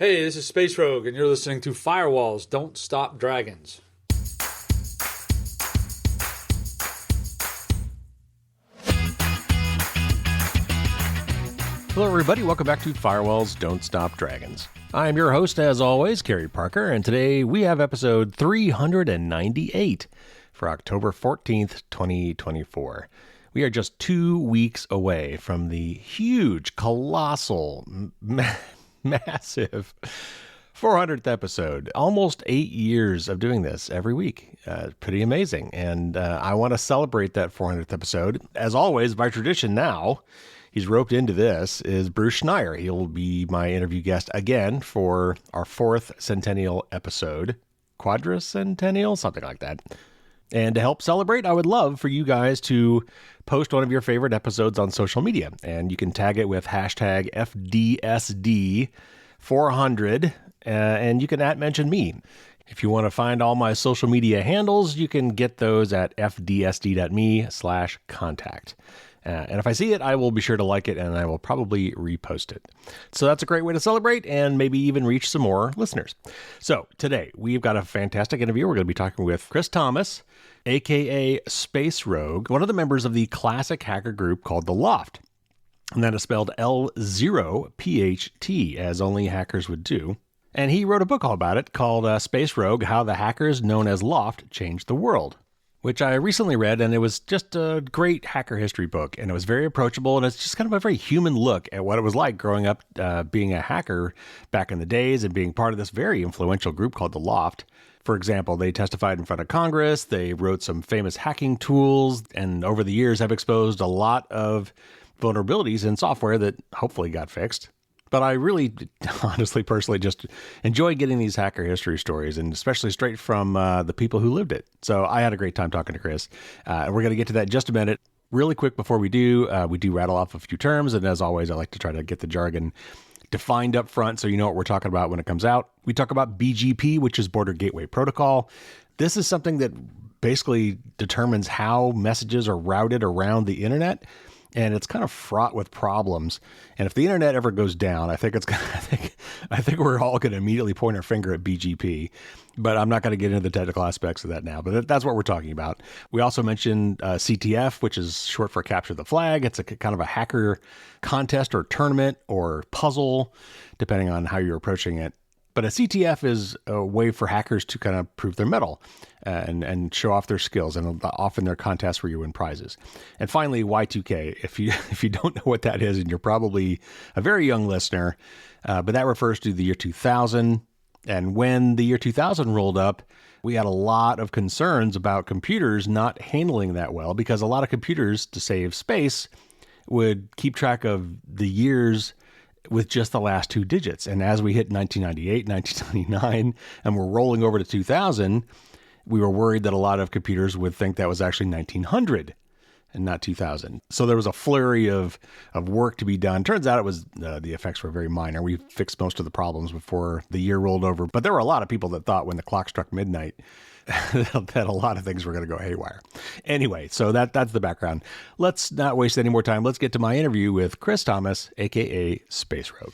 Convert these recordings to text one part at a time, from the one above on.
Hey, this is Space Rogue, and you're listening to Firewalls Don't Stop Dragons. Hello, everybody. Welcome back to Firewalls Don't Stop Dragons. I'm your host, as always, Kerry Parker, and today we have episode 398 for October 14th, 2024. We are just 2 weeks away from the huge, colossal, massive 400th episode. Almost 8 years of doing this every week. Pretty amazing. And I want to celebrate that 400th episode. As always, by tradition now, he's roped into this, is Bruce Schneier. He'll be my interview guest again for our 4th centennial episode. Quadricentennial? Something like that. And to help celebrate, I would love for you guys to post one of your favorite episodes on social media. And you can tag it with hashtag FDSD400, and you can @mention me. If you want to find all my social media handles, you can get those at fdsd.me/contact. And if I see it, I will be sure to like it, and I will probably repost it. So that's a great way to celebrate and maybe even reach some more listeners. So today, we've got a fantastic interview. We're going to be talking with Cris Thomas, a.k.a. Space Rogue, one of the members of the classic hacker group called the Loft. And that is spelled L0pht, as only hackers would do. And he wrote a book all about it called Space Rogue, How the Hackers Known as Loft Changed the World, which I recently read, and it was just a great hacker history book, and it was very approachable, and it's just kind of a very human look at what it was like growing up being a hacker back in the days and being part of this very influential group called the Loft. For example, they testified in front of Congress, they wrote some famous hacking tools, and over the years have exposed a lot of vulnerabilities in software that hopefully got fixed. But I really, honestly, personally, just enjoy getting these hacker history stories, and especially straight from the people who lived it. So I had a great time talking to Cris. And we're going to get to that in just a minute. Really quick before we do rattle off a few terms. And as always, I like to try to get the jargon defined up front so you know what we're talking about when it comes out. We talk about BGP, which is Border Gateway Protocol. This is something that basically determines how messages are routed around the internet. And it's kind of fraught with problems. And if the internet ever goes down, I think we're all going to immediately point our finger at BGP. But I'm not going to get into the technical aspects of that now. But that's what we're talking about. We also mentioned CTF, which is short for Capture the Flag. It's a kind of a hacker contest or tournament or puzzle, depending on how you're approaching it. But a CTF is a way for hackers to kind of prove their mettle and show off their skills, and often they're contests where you win prizes. And finally, Y2K. If you don't know what that is, and you're probably a very young listener, but that refers to the year 2000. And when the year 2000 rolled up, we had a lot of concerns about computers not handling that well, because a lot of computers, to save space, would keep track of the years with just the last 2 digits. And as we hit 1998, 1999, and we're rolling over to 2000, we were worried that a lot of computers would think that was actually 1900 and not 2000. So there was a flurry of work to be done. Turns out it was the effects were very minor. We fixed most of the problems before the year rolled over. But there were a lot of people that thought when the clock struck midnight that a lot of things were going to go haywire. Anyway, so that's the background. Let's not waste any more time. Let's get to my interview with Cris Thomas, a.k.a. Space Rogue.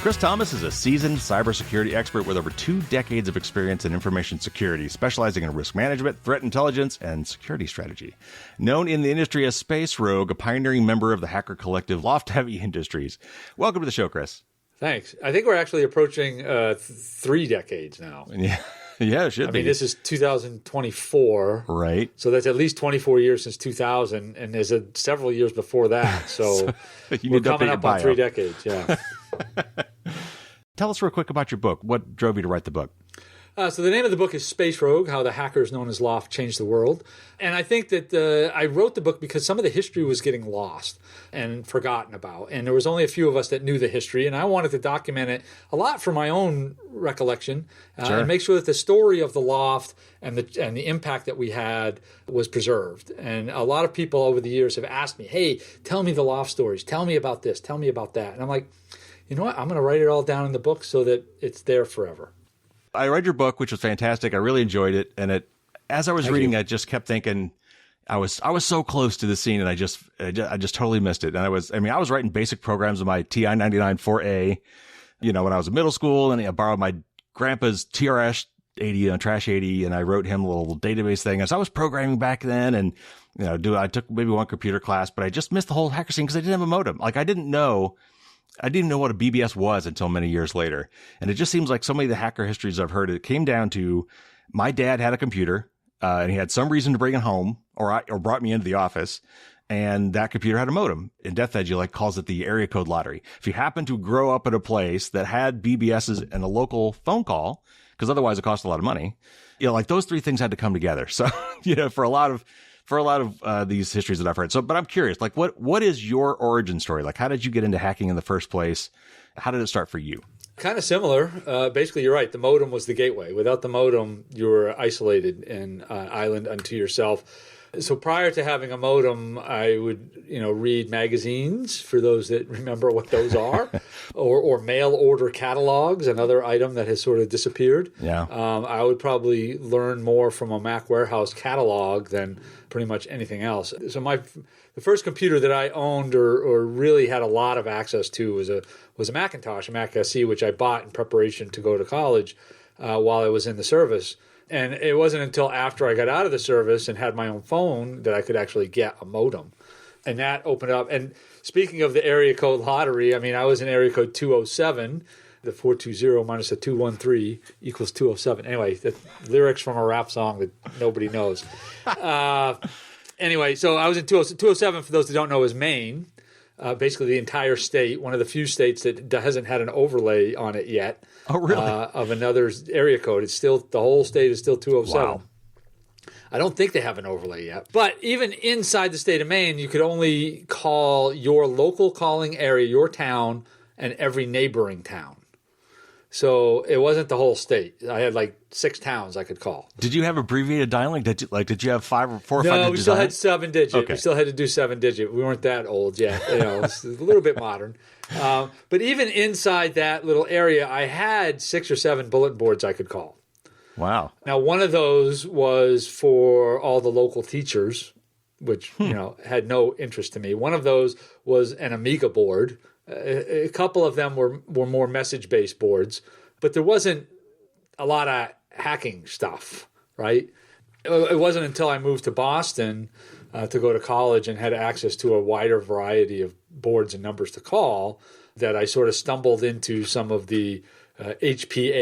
Cris Thomas is a seasoned cybersecurity expert with over 2 decades of experience in information security, specializing in risk management, threat intelligence, and security strategy. Known in the industry as Space Rogue, a pioneering member of the hacker collective L0pht Heavy Industries. Welcome to the show, Cris. Thanks. I think we're actually approaching 3 decades now. Yeah, it should be. I mean, this is 2024. Right. So that's at least 24 years since 2000, and there's several years before that. So we're coming up on 3 decades, yeah. Tell us real quick about your book. What drove you to write the book? So the name of the book is Space Rogue, How the Hackers Known as Loft Changed the World. And I think that I wrote the book because some of the history was getting lost and forgotten about. And there was only a few of us that knew the history. And I wanted to document it a lot for my own recollection and make sure that the story of the Loft and the impact that we had was preserved. And a lot of people over the years have asked me, hey, tell me the Loft stories. Tell me about this. Tell me about that. And I'm like, you know what? I'm going to write it all down in the book so that it's there forever. I read your book, which was fantastic. I really enjoyed it. And as I was reading, I just kept thinking, I was so close to the scene, and I just totally missed it. And I was writing basic programs with my TI-99 4A, when I was in middle school, and I borrowed my grandpa's TRS 80, Trash 80, and I wrote him a little database thing. And so I was programming back then, and I took maybe one computer class, but I just missed the whole hacker scene because I didn't have a modem. Like I didn't know what a BBS was until many years later. And it just seems like so many of the hacker histories I've heard, it came down to my dad had a computer, and he had some reason to bring it home, or brought me into the office. And that computer had a modem. In Death Edge, calls it the area code lottery. If you happen to grow up at a place that had BBSs and a local phone call, because otherwise it costs a lot of money, like those three things had to come together. So, for a lot of these histories that I've heard. So, but I'm curious, like what is your origin story? Like, how did you get into hacking in the first place? How did it start for you? Kind of similar. Basically, you're right. The modem was the gateway. Without the modem, you were isolated and island unto yourself. So prior to having a modem, I would, read magazines, for those that remember what those are, or mail order catalogs, another item that has sort of disappeared. Yeah. I would probably learn more from a Mac Warehouse catalog than pretty much anything else. So the first computer that I owned or really had a lot of access to was a Macintosh, a Mac SE, which I bought in preparation to go to college while I was in the service. And it wasn't until after I got out of the service and had my own phone that I could actually get a modem. And that opened up. And speaking of the area code lottery, I was in area code 207. The 420 minus the 213 equals 207. Anyway, the lyrics from a rap song that nobody knows. Anyway, so I was in 207, for those that don't know, is Maine. Basically the entire state, one of the few states that hasn't had an overlay on it yet. Oh, really? Of another area code. It's still, the whole state is still 207. Wow. I don't think they have an overlay yet. But even inside the state of Maine, you could only call your local calling area, your town, and every neighboring town. So it wasn't the whole state. I had like 6 towns I could call. Did you have abbreviated dialing? Did you have 4 or 5 digits? No, we still had 7 digit. Okay. We still had to do 7 digit. We weren't that old yet. It's a little bit modern. But even inside that little area, I had 6 or 7 bulletin boards I could call. Wow. Now, one of those was for all the local teachers, which had no interest to me. One of those was an Amiga board. A couple of them were more message-based boards, but there wasn't a lot of hacking stuff, right? It wasn't until I moved to Boston to go to college and had access to a wider variety of boards and numbers to call that I sort of stumbled into some of the HPA-V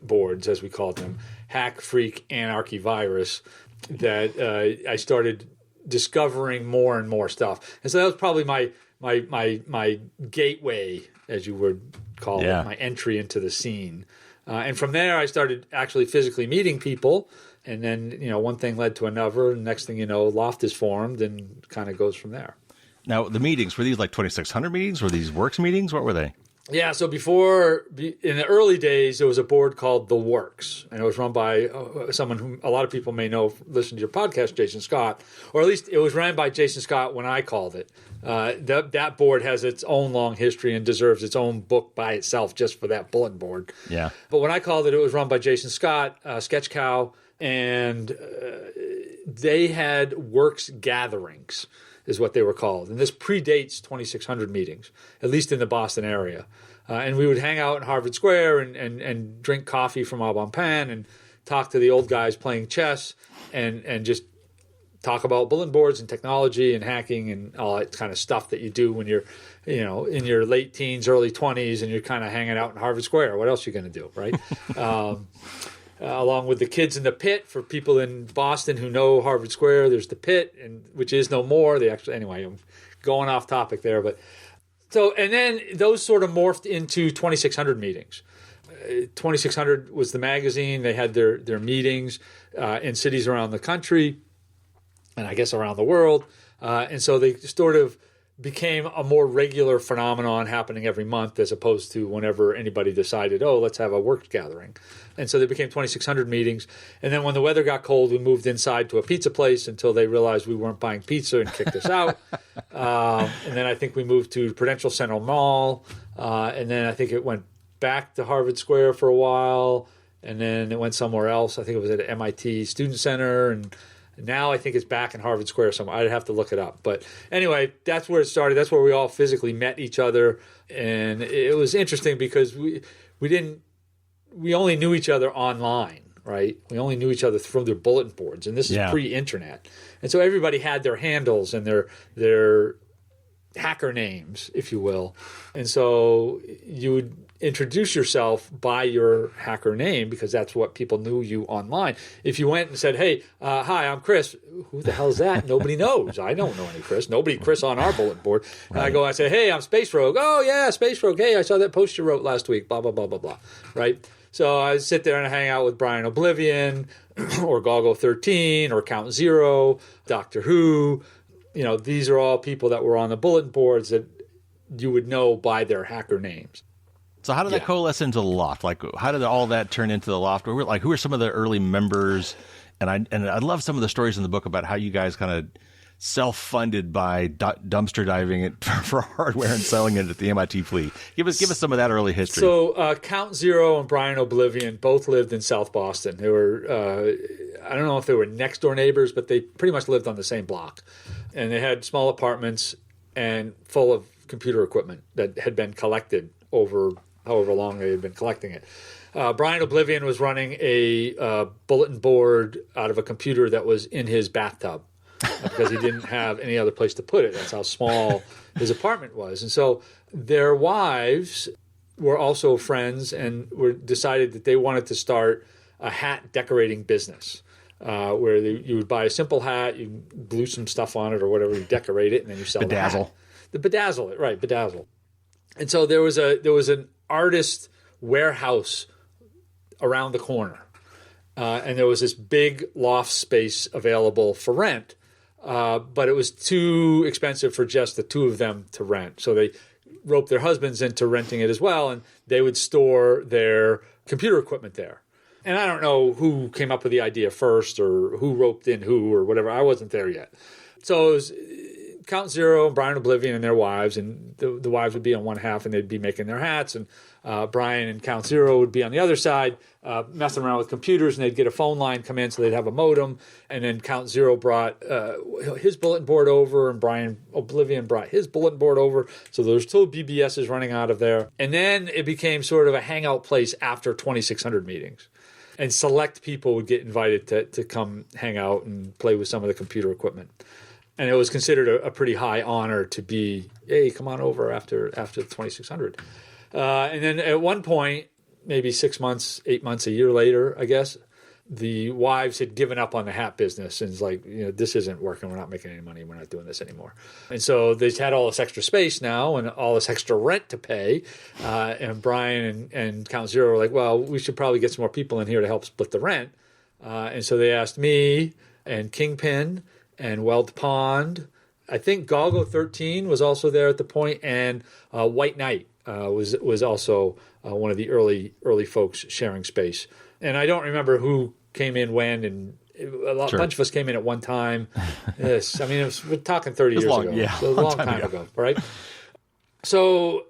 boards, as we called them, Hack, Freak, Anarchy, Virus, that I started discovering more and more stuff. And so that was probably my gateway, as you would call it, my entry into the scene. And from there, I started actually physically meeting people. And then, one thing led to another. And next thing you know, Loft is formed and kind of goes from there. Now, the meetings, were these like 2600 meetings? Were these Works meetings? What were they? Yeah, so in the early days, there was a board called The Works, and it was run by someone who a lot of people may know, listen to your podcast, Jason Scott, or at least it was ran by Jason Scott when I called it. That board has its own long history and deserves its own book by itself just for that bulletin board. Yeah. But when I called it, it was run by Jason Scott, Sketch Cow, and they had Works gatherings, is what they were called. And this predates 2600 meetings, at least in the Boston area. And we would hang out in Harvard Square and drink coffee from Au Bon Pain and talk to the old guys playing chess and just talk about bulletin boards and technology and hacking and all that kind of stuff that you do when you're, in your late teens, early 20s, and you're kind of hanging out in Harvard Square. What else are you going to do, right? Along with the kids in the pit. For people in Boston who know Harvard Square, there's the pit, which is no more. Anyway, I'm going off topic there, but and then those sort of morphed into 2600 meetings. 2600 was the magazine. They had their meetings in cities around the country, and I guess around the world, and so they sort of became a more regular phenomenon happening every month, as opposed to whenever anybody decided, let's have a work gathering. And so they became 2600 meetings. And then when the weather got cold, we moved inside to a pizza place until they realized we weren't buying pizza and kicked us out. And then I think we moved to Prudential Center Mall. And then I think it went back to Harvard Square for a while. And then it went somewhere else. I think it was at MIT Student Center. And Now I think it's back in Harvard Square somewhere. I'd have to look it up. But anyway, that's where it started. That's where we all physically met each other. And it was interesting because we only knew each other online, right? We only knew each other from their bulletin boards. And this is pre-internet. And so everybody had their handles and their hacker names, if you will. And so you would introduce yourself by your hacker name because that's what people knew you online. If you went and said, hey, hi, I'm Chris. Who the hell is that? Nobody knows. I don't know any Chris. Nobody Chris on our bulletin board. And I go, I say, hey, I'm Space Rogue. Oh, yeah, Space Rogue. Hey, I saw that post you wrote last week, blah, blah, blah, blah, blah, right? So I sit there and hang out with Brian Oblivion or L0pht or Count Zero, Doctor Who. These are all people that were on the bulletin boards that you would know by their hacker names. So how did that coalesce into the Loft? Like, how did all that turn into the Loft? Who are some of the early members? And I love some of the stories in the book about how you guys kind of self-funded by dumpster diving it for hardware and selling it at the MIT Flea. Give us some of that early history. So Count Zero and Brian Oblivion both lived in South Boston. They were I don't know if they were next door neighbors, but they pretty much lived on the same block. And they had small apartments and full of computer equipment that had been collected over however long they had been collecting it. Brian Oblivion was running a bulletin board out of a computer that was in his bathtub because he didn't have any other place to put it. That's how small his apartment was. And so their wives were also friends and decided that they wanted to start a hat decorating business. Where you would buy a simple hat, you glue some stuff on it or whatever, you decorate it, and then you sell bedazzle. Bedazzle it, right? Bedazzle. And so there was an artist warehouse around the corner, and there was this big loft space available for rent, but it was too expensive for just the two of them to rent. So they roped their husbands into renting it as well, and they would store their computer equipment there. And I don't know who came up with the idea first or who roped in who or whatever. I wasn't there yet. So it was Count Zero and Brian Oblivion and their wives, and the wives would be on one half and they'd be making their hats, and Brian and Count Zero would be on the other side messing around with computers, and they'd get a phone line come in so they'd have a modem, and then Count Zero brought his bulletin board over and Brian Oblivion brought his bulletin board over. So there's still BBSs running out of there. And then it became sort of a hangout place after 2600 meetings. And select people would get invited to come hang out and play with some of the computer equipment. And it was considered a pretty high honor to be, hey, come on over after the 2600. And then at one point, maybe 6 months, 8 months, a year later, I guess, the wives had given up on the hat business and it's like, this isn't working. We're not making any money. We're not doing this anymore. And so they had all this extra space now and all this extra rent to pay. And Brian and Count Zero were like, well, we should probably get some more people in here to help split the rent. And so they asked me and Kingpin and Weld Pond. I think L0pht was also there at the point, and White Knight was also one of the early folks sharing space. And I don't remember who came in when, and a bunch of us came in at one time. Yes, I mean, we're talking 30 years ago. Yeah, so a long time ago, right? So,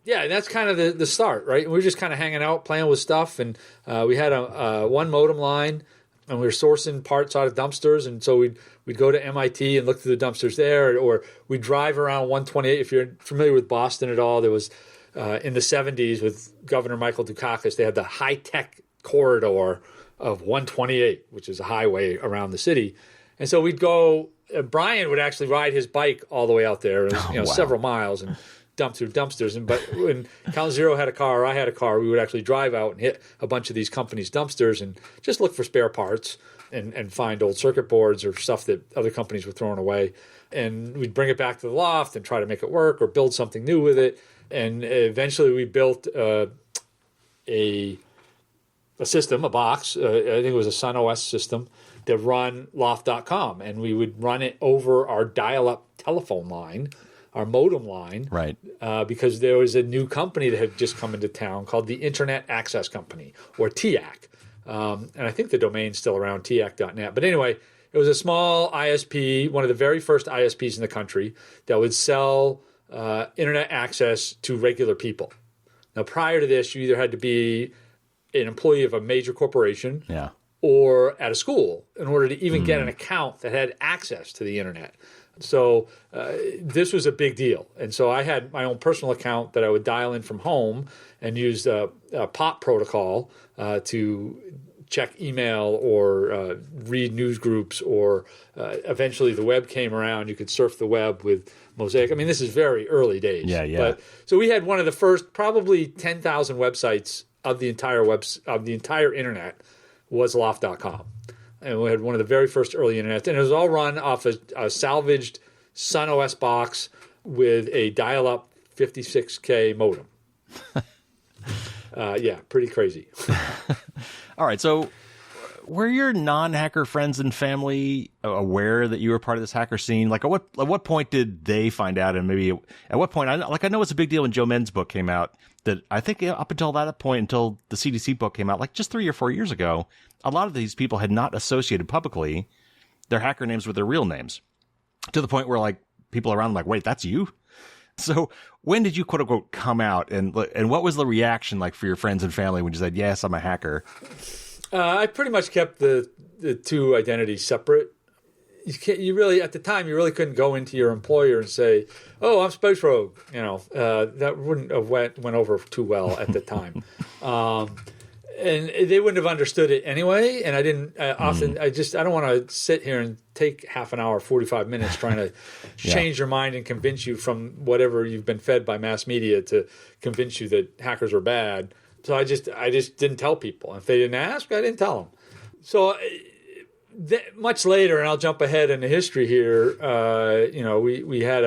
yeah, that's kind of the start, right? We were just kind of hanging out, playing with stuff, and we had a one modem line, and we were sourcing parts out of dumpsters, and so we'd go to MIT and look through the dumpsters there, or we'd drive around 128. If you're familiar with Boston at all, there was in the 70s with Governor Michael Dukakis, they had the high-tech corridor of 128, which is a highway around the city. And so we'd go, Brian would actually ride his bike all the way out there, wow, several miles, and dump through dumpsters. But when Count Zero had a car, or I had a car, we would actually drive out and hit a bunch of these companies' dumpsters and just look for spare parts and find old circuit boards or stuff that other companies were throwing away. And we'd bring it back to the loft and try to make it work or build something new with it. And eventually we built a system, a box, I think it was a Sun OS system, to run loft.com. And we would run it over our dial-up telephone line, our modem line, right? Because there was a new company that had just come into town called the Internet Access Company, or TIAC. And I think the domain's still around, tiac.net. But anyway, it was a small ISP, one of the very first ISPs in the country that would sell internet access to regular people. Now, prior to this, you either had to be an employee of a major corporation, or at a school in order to even get an account that had access to the internet. So this was a big deal. And so I had my own personal account that I would dial in from home and use a POP protocol to check email or read news groups, or eventually the web came around. You could surf the web with Mosaic. I mean, this is very early days. Yeah. But, so we had one of the first, probably 10,000 websites of the entire internet was loft.com. And we had one of the very first early internet, and it was all run off a salvaged Sun OS box with a dial-up 56K modem. Yeah, pretty crazy. All right, so were your non-hacker friends and family aware that you were part of this hacker scene? Like, at what point did they find out? And maybe at what point? I know it's a big deal when Joe Men's book came out. That I think up until that point, until the CDC book came out, like just 3 or 4 years ago, a lot of these people had not associated publicly their hacker names with their real names, to the point where like people around like, wait, that's you? So when did you quote unquote come out, and what was the reaction like for your friends and family when you said, yes, I'm a hacker? I pretty much kept the two identities separate. You really, at the time, you really couldn't go into your employer and say, "Oh, I'm Space Rogue." You know, that wouldn't have went over too well at the time, and they wouldn't have understood it anyway. And I didn't often. I don't want to sit here and take half an hour, 45 minutes trying to change your mind and convince you from whatever you've been fed by mass media to convince you that hackers are bad. So I just didn't tell people. If they didn't ask, I didn't tell them. So. Much later, and I'll jump ahead in the history here. We had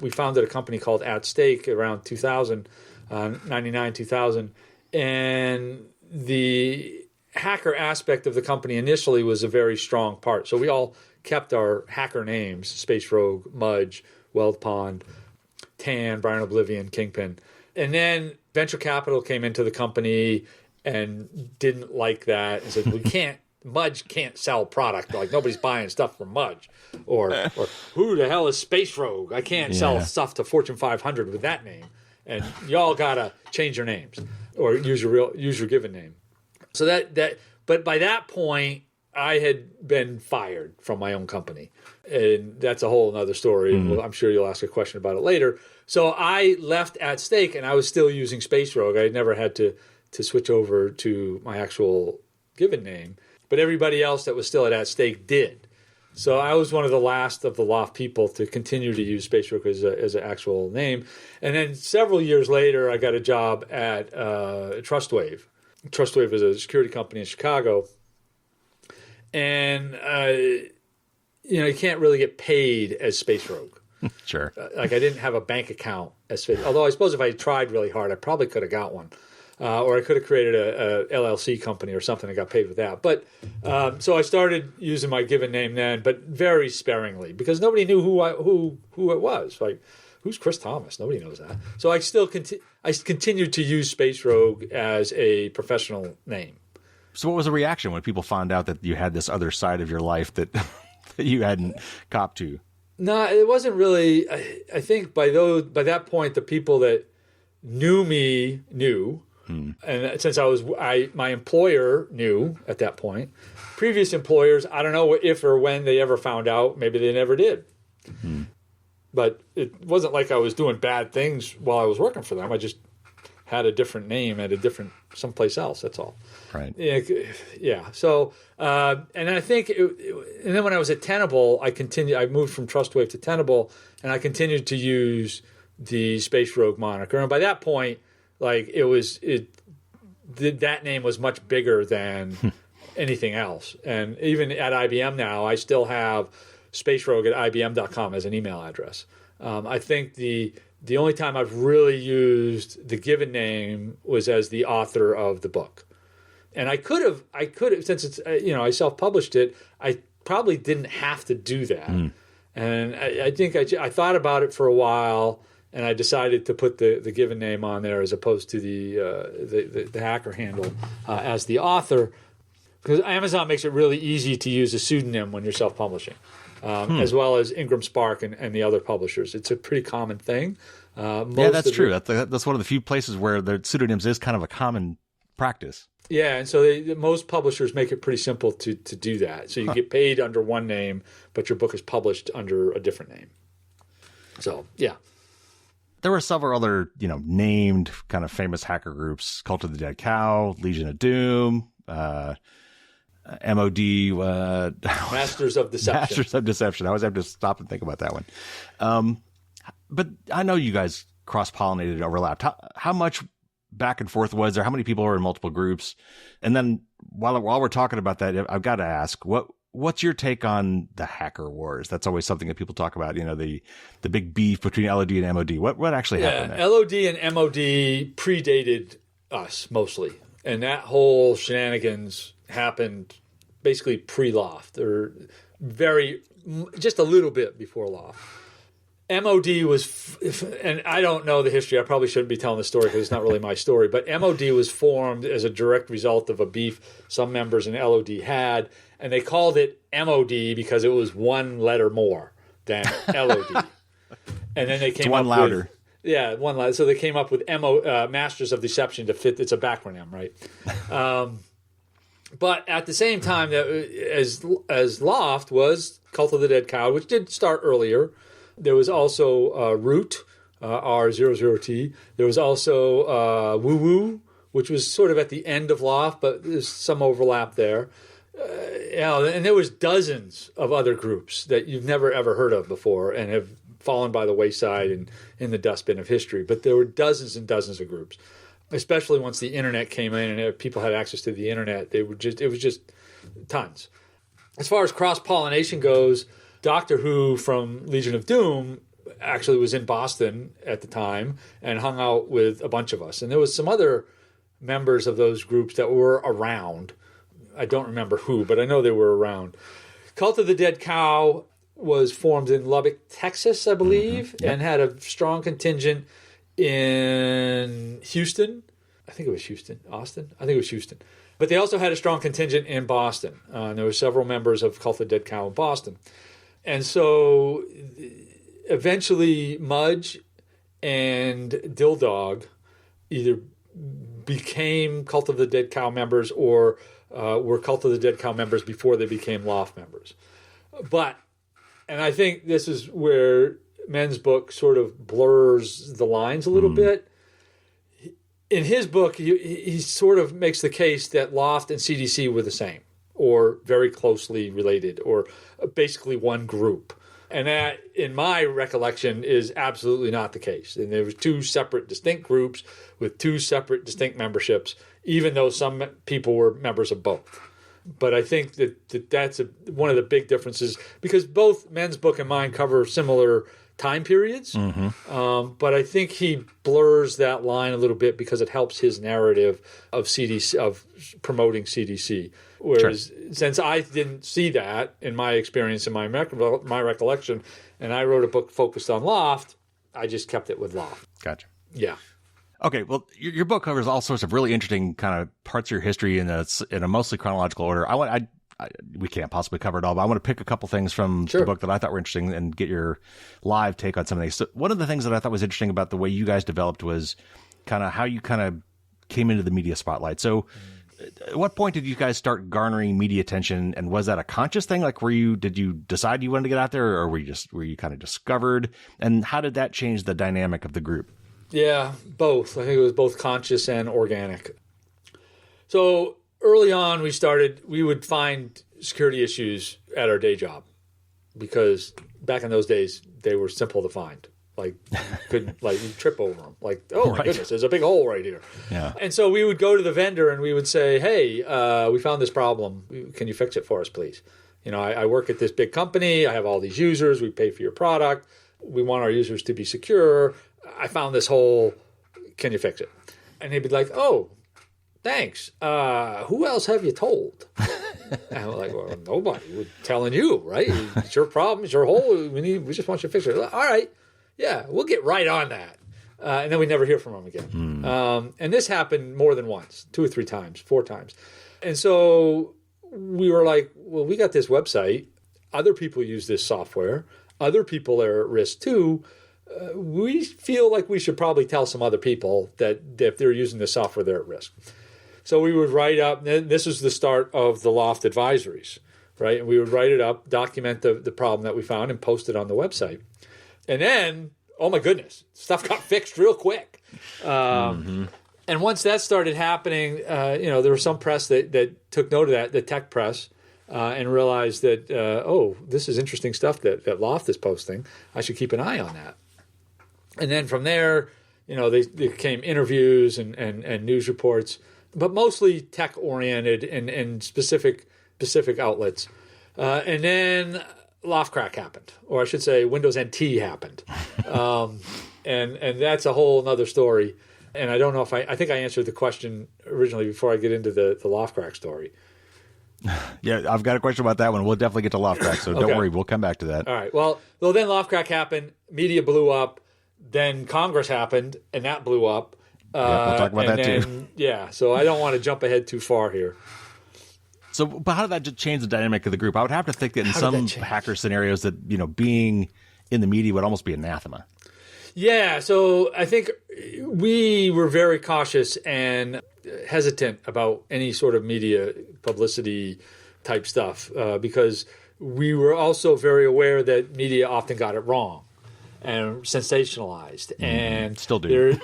we founded a company called At Stake around 2000, 99, 2000, and the hacker aspect of the company initially was a very strong part. So we all kept our hacker names: Space Rogue, Mudge, Weld Pond, Tan, Brian Oblivion, Kingpin, and then venture capital came into the company and didn't like that and said, "We can't." Mudge can't sell product. Like, nobody's buying stuff from Mudge. Or who the hell is Space Rogue? I can't sell stuff to Fortune 500 with that name. And y'all got to change your names or use your given name. So but by that point, I had been fired from my own company. And that's a whole other story. Mm-hmm. I'm sure you'll ask a question about it later. So I left At Stake, and I was still using Space Rogue. I had never had to switch over to my actual given name. But everybody else that was still at Stake did. So I was one of the last of the L0pht people to continue to use Space Rogue as an actual name. And then several years later, I got a job at Trustwave. Trustwave is a security company in Chicago. And, you can't really get paid as Space Rogue. Sure. Like, I didn't have a bank account as Space Rogue. Although I suppose if I tried really hard, I probably could have got one. Or I could have created a LLC company or something and got paid with that. But so I started using my given name then, but very sparingly, because nobody knew who it was. Like, who's Cris Thomas? Nobody knows that. So I still continued to use Space Rogue as a professional name. So what was the reaction when people found out that you had this other side of your life that that you hadn't copped to? No, it wasn't really. I think by that point, the people that knew me knew. And since my employer knew at that point, previous employers, I don't know if or when they ever found out. Maybe they never did. But it wasn't like I was doing bad things while I was working for them. I just had a different name at someplace else. That's all. Right. Yeah. So, and I think, and then when I was at Tenable, I moved from Trustwave to Tenable, and I continued to use the Space Rogue moniker. And by that point, like, that name was much bigger than anything else. And even at IBM now, I still have spacerogue@ibm.com as an email address. I think the only time I've really used the given name was as the author of the book. And I could have, since it's, I self-published it, I probably didn't have to do that. And I think I thought about it for a while, and I decided to put the given name on there as opposed to the hacker handle as the author, because Amazon makes it really easy to use a pseudonym when you're self-publishing, as well as Ingram Spark and the other publishers. It's a pretty common thing. Yeah, that's true. That's one of the few places where the pseudonyms is kind of a common practice. Yeah, and so most publishers make it pretty simple to do that. So you get paid under one name, but your book is published under a different name. So, yeah. There were several other, named kind of famous hacker groups: Cult of the Dead Cow, Legion of Doom, MOD, Masters of Deception. Masters of Deception. I always have to stop and think about that one. But I know you guys cross-pollinated and overlapped. How much back and forth was there? How many people were in multiple groups? And then while we're talking about that, I've got to ask, what's your take on the hacker wars? That's always something that people talk about, the big beef between LOD and MOD. What actually happened there? LOD and MOD predated us mostly. And that whole shenanigans happened basically pre-Loft, or just a little bit before Loft. MOD was, and I don't know the history. I probably shouldn't be telling the story because it's not really my story. But MOD was formed as a direct result of a beef some members in LOD had, and they called it MOD because it was one letter more than LOD. And then they came one up louder. One louder. So they came up with Masters of Deception to fit. It's a backronym, right? But at the same time, as Loft was Cult of the Dead Cow, which did start earlier. There was also Root, R00T. There was also Woo Woo, which was sort of at the end of Loft, but there's some overlap there. And there was dozens of other groups that you've never, ever heard of before and have fallen by the wayside and in the dustbin of history. But there were dozens and dozens of groups, especially once the internet came in and people had access to the internet. It was just tons. As far as cross-pollination goes, Doctor Who from Legion of Doom actually was in Boston at the time and hung out with a bunch of us. And there was some other members of those groups that were around. I don't remember who, but I know they were around. Cult of the Dead Cow was formed in Lubbock, Texas, I believe, and had a strong contingent in Houston. I think it was Houston. Austin? I think it was Houston. But they also had a strong contingent in Boston. And there were several members of Cult of the Dead Cow in Boston. And so eventually Mudge and Dildog either became Cult of the Dead Cow members or were Cult of the Dead Cow members before they became Loft members. And I think this is where Men's book sort of blurs the lines a little bit. In his book, he sort of makes the case that Loft and CDC were the same, or very closely related, or basically one group. And that, in my recollection, is absolutely not the case. And there were two separate, distinct groups with two separate, distinct memberships, even though some people were members of both. But I think that's one of the big differences, because both Men's book and mine cover similar time periods. But I think he blurs that line a little bit because it helps his narrative of CDC, of promoting CDC. Whereas since I didn't see that in my experience, in my recollection, and I wrote a book focused on Loft, I just kept it with Loft. Gotcha. Yeah. Okay, well, your book covers all sorts of really interesting kind of parts of your history in a mostly chronological order. We can't possibly cover it all, but I want to pick a couple things from the book that I thought were interesting and get your live take on some of these. So one of the things that I thought was interesting about the way you guys developed was kind of how you kind of came into the media spotlight. So at what point did you guys start garnering media attention, and was that a conscious thing? Like, did you decide you wanted to get out there, or were you kind of discovered? And how did that change the dynamic of the group? Yeah, both. I think it was both conscious and organic. So early on, we would find security issues at our day job, because back in those days, they were simple to find. Like, you'd trip over them. Like, oh my goodness, there's a big hole right here. Yeah. And so we would go to the vendor and we would say, hey, we found this problem. Can you fix it for us, please? I work at this big company. I have all these users. We pay for your product. We want our users to be secure. I found this hole. Can you fix it? And he'd be like, oh, thanks. Who else have you told? And we're like, well, nobody. We're telling you, right? It's your problem. It's your hole. We just want you to fix it. All right. Yeah, we'll get right on that. And then we never hear from them again. And this happened more than once, 2 or 3 times, 4 times. And so we were like, well, we got this website. Other people use this software. Other people are at risk too. We feel like we should probably tell some other people that if they're using this software, they're at risk. So we would write up, and this was the start of the Loft advisories, right? And we would write it up, document the problem that we found, and post it on the website. And then, oh my goodness, stuff got fixed real quick. And once that started happening, there was some press that took note of that, the tech press, and realized that, this is interesting stuff that Loft is posting. I should keep an eye on that. And then from there, they came interviews and news reports, but mostly tech-oriented and specific outlets. And then Loft crack happened, or I should say Windows NT happened. And that's a whole other story. And I don't know if I think I answered the question originally before I get into the Loft crack story. Yeah, I've got a question about that one. We'll definitely get to Loft crack, so don't worry. We'll come back to that. All right. Well, then Loft crack happened. Media blew up. Then Congress happened, and that blew up. We'll talk about that too. Yeah, so I don't want to jump ahead too far here. So, but how did that just change the dynamic of the group? I would have to think that in some hacker scenarios that, being in the media would almost be anathema. Yeah, so I think we were very cautious and hesitant about any sort of media publicity type stuff because we were also very aware that media often got it wrong and sensationalized. And still do.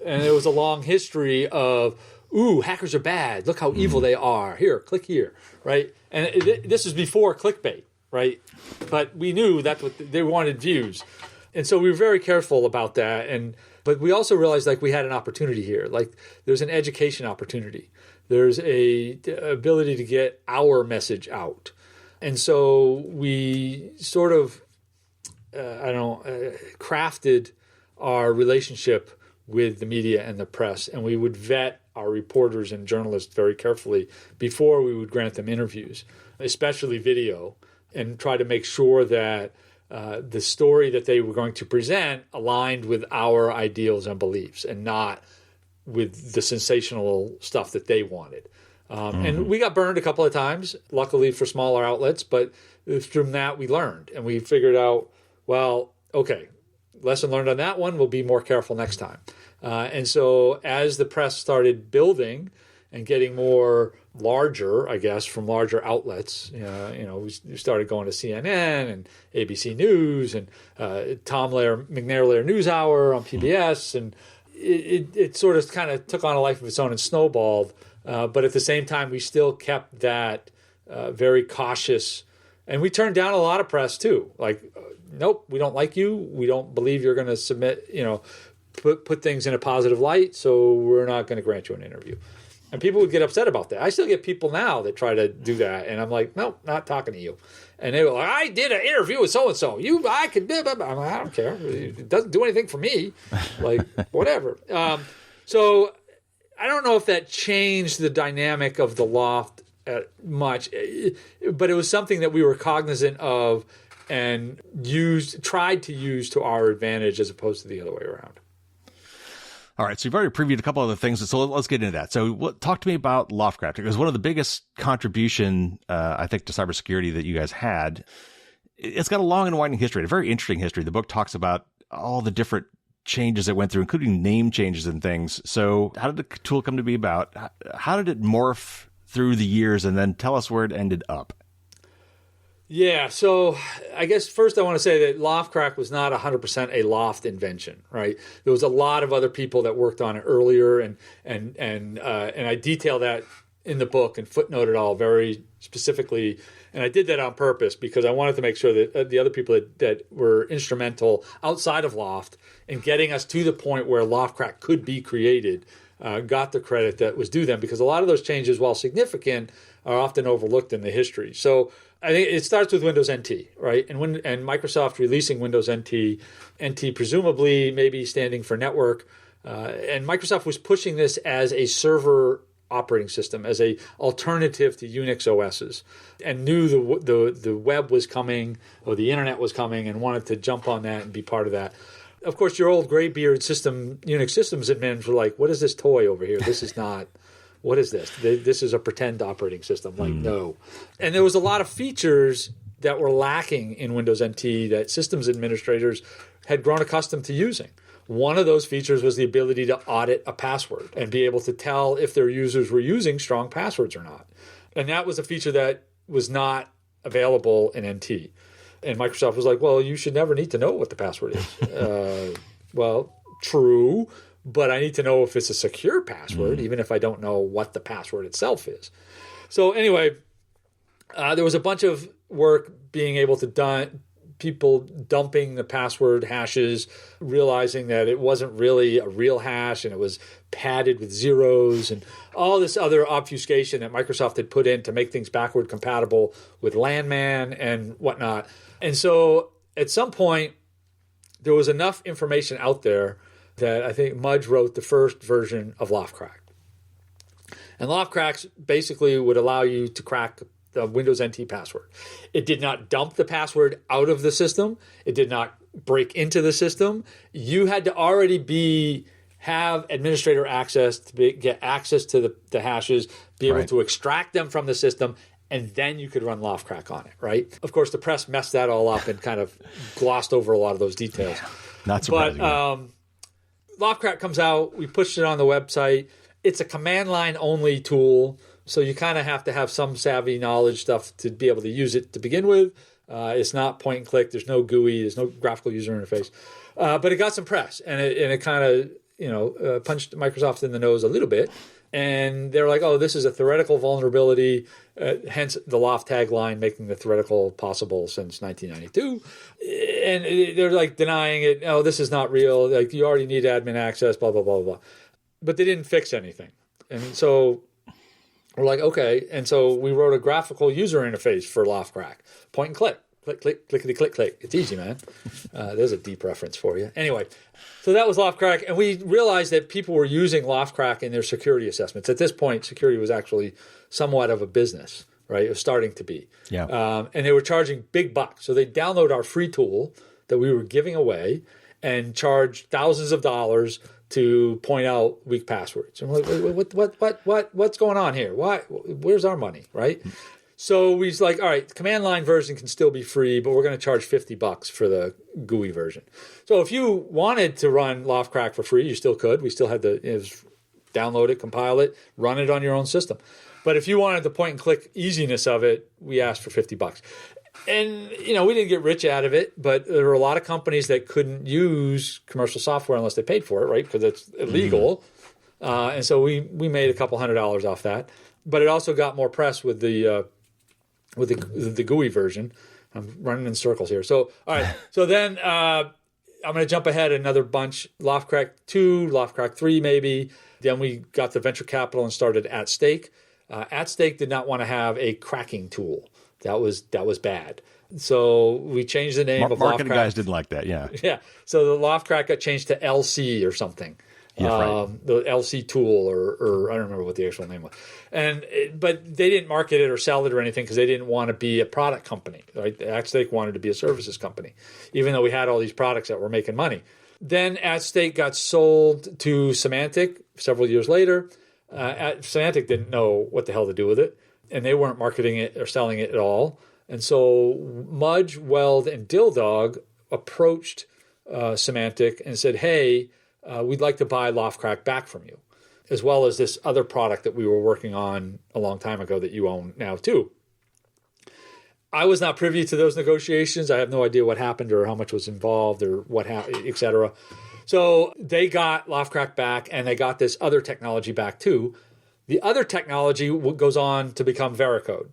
And there was a long history of, ooh, hackers are bad. Look how evil they are. Here, click here, right? And this is before clickbait, right? But we knew that's what they wanted, views. And so we were very careful about that. But we also realized we had an opportunity here. There's an education opportunity. There's a ability to get our message out. And so we sort of, crafted our relationship with the media and the press. And we would vet our reporters and journalists very carefully before we would grant them interviews, especially video, and try to make sure that the story that they were going to present aligned with our ideals and beliefs and not with the sensational stuff that they wanted. And we got burned a couple of times, luckily for smaller outlets, but from that we learned and we figured out, well, okay, lesson learned on that one, we'll be more careful next time. And so as the press started building and getting more larger, I guess, from larger outlets, we started going to CNN and ABC News and McNair News Hour on PBS, and it sort of kind of took on a life of its own and snowballed. But at the same time, we still kept that very cautious, and we turned down a lot of press too. Nope, we don't like you. We don't believe you're going to submit, put things in a positive light, so we're not going to grant you an interview. And people would get upset about that. I still get people now that try to do that, and I'm like, nope, not talking to you. And they were like, I did an interview with so-and-so. I could blah, blah, blah. I'm like, I don't care. It doesn't do anything for me. Whatever. So I don't know if that changed the dynamic of the Loft much, but it was something that we were cognizant of and tried to use to our advantage as opposed to the other way around. All right, so you've already previewed a couple other things, so let's get into that. So talk to me about Loftcraft, because one of the biggest contribution, I think, to cybersecurity that you guys had, it's got a long and winding history, a very interesting history. The book talks about all the different changes it went through, including name changes and things. So how did the tool come to be about? How did it morph through the years, and then tell us where it ended up? Yeah, so I guess first I want to say that Loftcrack was not 100% a Loft invention, right? There was a lot of other people that worked on it earlier, and I detail that in the book and footnote it all very specifically. And I did that on purpose because I wanted to make sure that the other people that were instrumental outside of Loft in getting us to the point where Loftcrack could be created got the credit that was due them, because a lot of those changes, while significant, are often overlooked in the history. So I think it starts with Windows NT, right? And Microsoft releasing Windows NT presumably maybe standing for network, and Microsoft was pushing this as a server operating system, as a alternative to Unix OSs, and knew the web was coming, or the internet was coming, and wanted to jump on that and be part of that. Of course, your old graybeard Unix systems admins were like, what is this toy over here? This is not... What is this? This is a pretend operating system. No. And there was a lot of features that were lacking in Windows NT that systems administrators had grown accustomed to using, One of those features was the ability to audit a password and be able to tell if their users were using strong passwords or not. And that was a feature that was not available in NT. And Microsoft was like, well, you should never need to know what the password is. Well, true, but I need to know if it's a secure password, even if I don't know what the password itself is. So anyway, there was a bunch of work being able to people dumping the password hashes, realizing that it wasn't really a real hash and it was padded with zeros and all this other obfuscation that Microsoft had put in to make things backward compatible with Landman and whatnot. And so at some point, there was enough information out there that I think Mudge wrote the first version of LoftCrack. And LoftCrack basically would allow you to crack the Windows NT password. It did not dump the password out of the system. It did not break into the system. You had to already have administrator access to get access to the hashes, be able to extract them from the system, and then you could run LoftCrack on it, right? Of course, the press messed that all up and kind of glossed over a lot of those details. Yeah, not surprising. But LoftCrack comes out. We pushed it on the website. It's a command line only tool. So you kind of have to have some savvy knowledge stuff to be able to use it to begin with. It's not point and click. There's no GUI. There's no graphical user interface. But it got some press, and it kind of punched Microsoft in the nose a little bit. And they're like, oh, this is a theoretical vulnerability, hence the Loft tagline, making the theoretical possible since 1992. And they're like denying it. Oh, this is not real. Like, you already need admin access, blah, blah, blah, blah. But they didn't fix anything. And so we're like, okay. And so we wrote a graphical user interface for LoftCrack. Point and click. Click, click, clickety, click, click. It's easy, man. There's a deep reference for you. Anyway, so that was LoftCrack. And we realized that people were using LoftCrack in their security assessments. At this point, security was actually somewhat of a business, right? It was starting to be. Yeah. And they were charging big bucks. So they'd download our free tool that we were giving away and charge thousands of dollars to point out weak passwords. And we're like, what's going on here? Why? Where's our money, right? So we was like, all right, the command line version can still be free, but we're going to charge $50 for the GUI version. So if you wanted to run LoftCrack for free, you still could. We still had to download it, compile it, run it on your own system. But if you wanted the point and click easiness of it, we asked for $50. And, we didn't get rich out of it, but there were a lot of companies that couldn't use commercial software unless they paid for it, right? Because it's illegal. And so we made a couple $100 off that. But it also got more press with the GUI version. I'm running in circles here. So, all right. So then I'm going to jump ahead another bunch. LoftCrack 2, LoftCrack 3 maybe. Then we got the venture capital and started At Stake. At Stake did not want to have a cracking tool. That was bad. So we changed the name of marketing LoftCrack. guys didn't like that, yeah. Yeah. So the LoftCrack got changed to LC or something. Yeah, right. The LC tool or I don't remember what the actual name was. But they didn't market it or sell it or anything because they didn't want to be a product company. Right? AtStake wanted to be a services company, even though we had all these products that were making money. Then AtStake got sold to Symantec several years later. Symantec didn't know what the hell to do with it, and they weren't marketing it or selling it at all. And so Mudge, Weld, and Dilldog approached Symantec and said, hey, we'd like to buy LoftCrack back from you, as well as this other product that we were working on a long time ago that you own now too. I was not privy to those negotiations. I have no idea what happened or how much was involved or what happened, et cetera. So they got LoftCrack back and they got this other technology back too. The other technology goes on to become Veracode,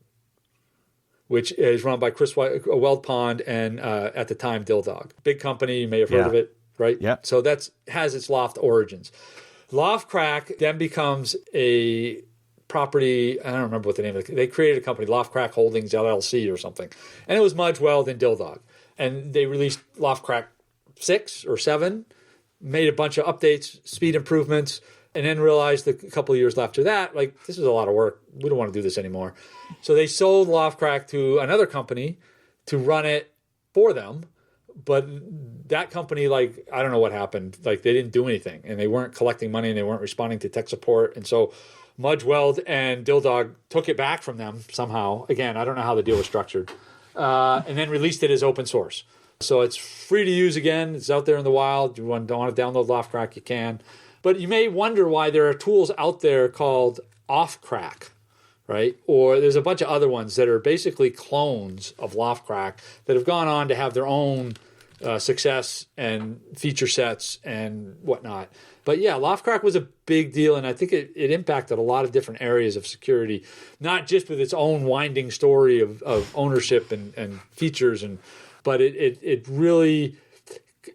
which is run by Cris Thomas and at the time Dilldog. Big company, you may have heard of it, right? Yeah. So that has its Loft origins. LoftCrack then becomes a property, I don't remember what the name of it. They created a company, LoftCrack Holdings LLC or something. And it was Mudge, Weld, and Dilldog. And they released LoftCrack 6 or 7, made a bunch of updates, speed improvements, and then realized a couple of years after that, like, this is a lot of work. We don't want to do this anymore. So they sold LoftCrack to another company to run it for them. But that company, like, I don't know what happened. Like, they didn't do anything. And they weren't collecting money and they weren't responding to tech support. And so Mudge, Weld, and Dilldog took it back from them somehow. Again, I don't know how the deal was structured. And then released it as open source. So it's free to use again. It's out there in the wild. You don't want to download LoftCrack, you can. But you may wonder why there are tools out there called off-crack, right? Or there's a bunch of other ones that are basically clones of LoftCrack that have gone on to have their own success and feature sets and whatnot. But yeah, LoftCrack was a big deal, and I think it impacted a lot of different areas of security, not just with its own winding story of ownership and features, but it really,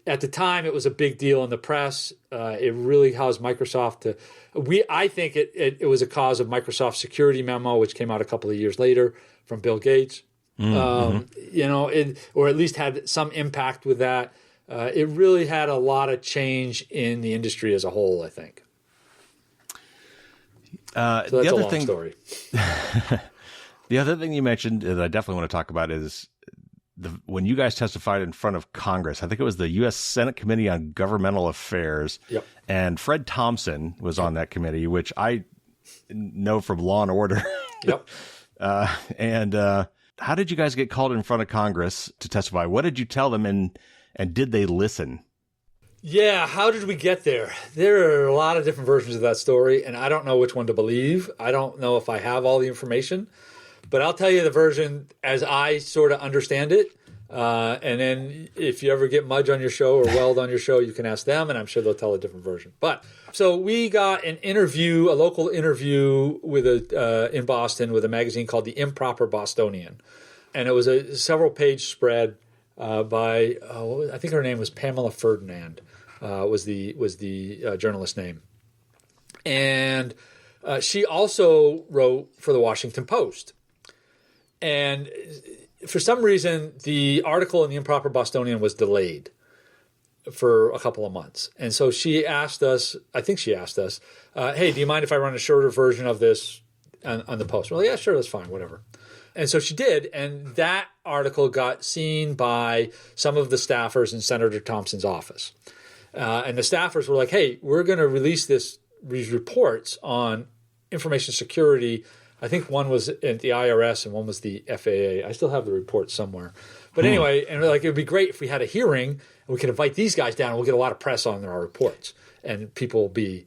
at the time, it was a big deal in the press. It really caused Microsoft to. I think it was a cause of Microsoft's security memo, which came out a couple of years later from Bill Gates. Or at least had some impact with that. It really had a lot of change in the industry as a whole, I think. So that's a long story. The other thing you mentioned that I definitely want to talk about is when you guys testified in front of Congress. I think it was the U.S. Senate Committee on Governmental Affairs. Yep. And Fred Thompson was on that committee, which I know from Law and Order. Yep. How did you guys get called in front of Congress to testify? What did you tell them, and did they listen? Yeah, how did we get there? There are a lot of different versions of that story, and I don't know which one to believe. I don't know if I have all the information, but I'll tell you the version as I sort of understand it. And then if you ever get Mudge on your show or Weld on your show, you can ask them, and I'm sure they'll tell a different version. But so we got an interview, a local interview with in Boston with a magazine called The Improper Bostonian. And it was a several-page spread by, I think her name was Pamela Ferdinand, was the journalist name. And she also wrote for the Washington Post. And for some reason, the article in The Improper Bostonian was delayed for a couple of months. And so she asked us, hey, do you mind if I run a shorter version of this on the Post? Well, yeah, sure, that's fine, whatever. And so she did, and that article got seen by some of the staffers in Senator Thompson's office. And the staffers were like, hey, we're going to release these reports on information security. I think one was at the IRS and one was the FAA. I still have the report somewhere. But anyway, and it would be great if we had a hearing and we could invite these guys down and we'll get a lot of press on our reports. And people will be,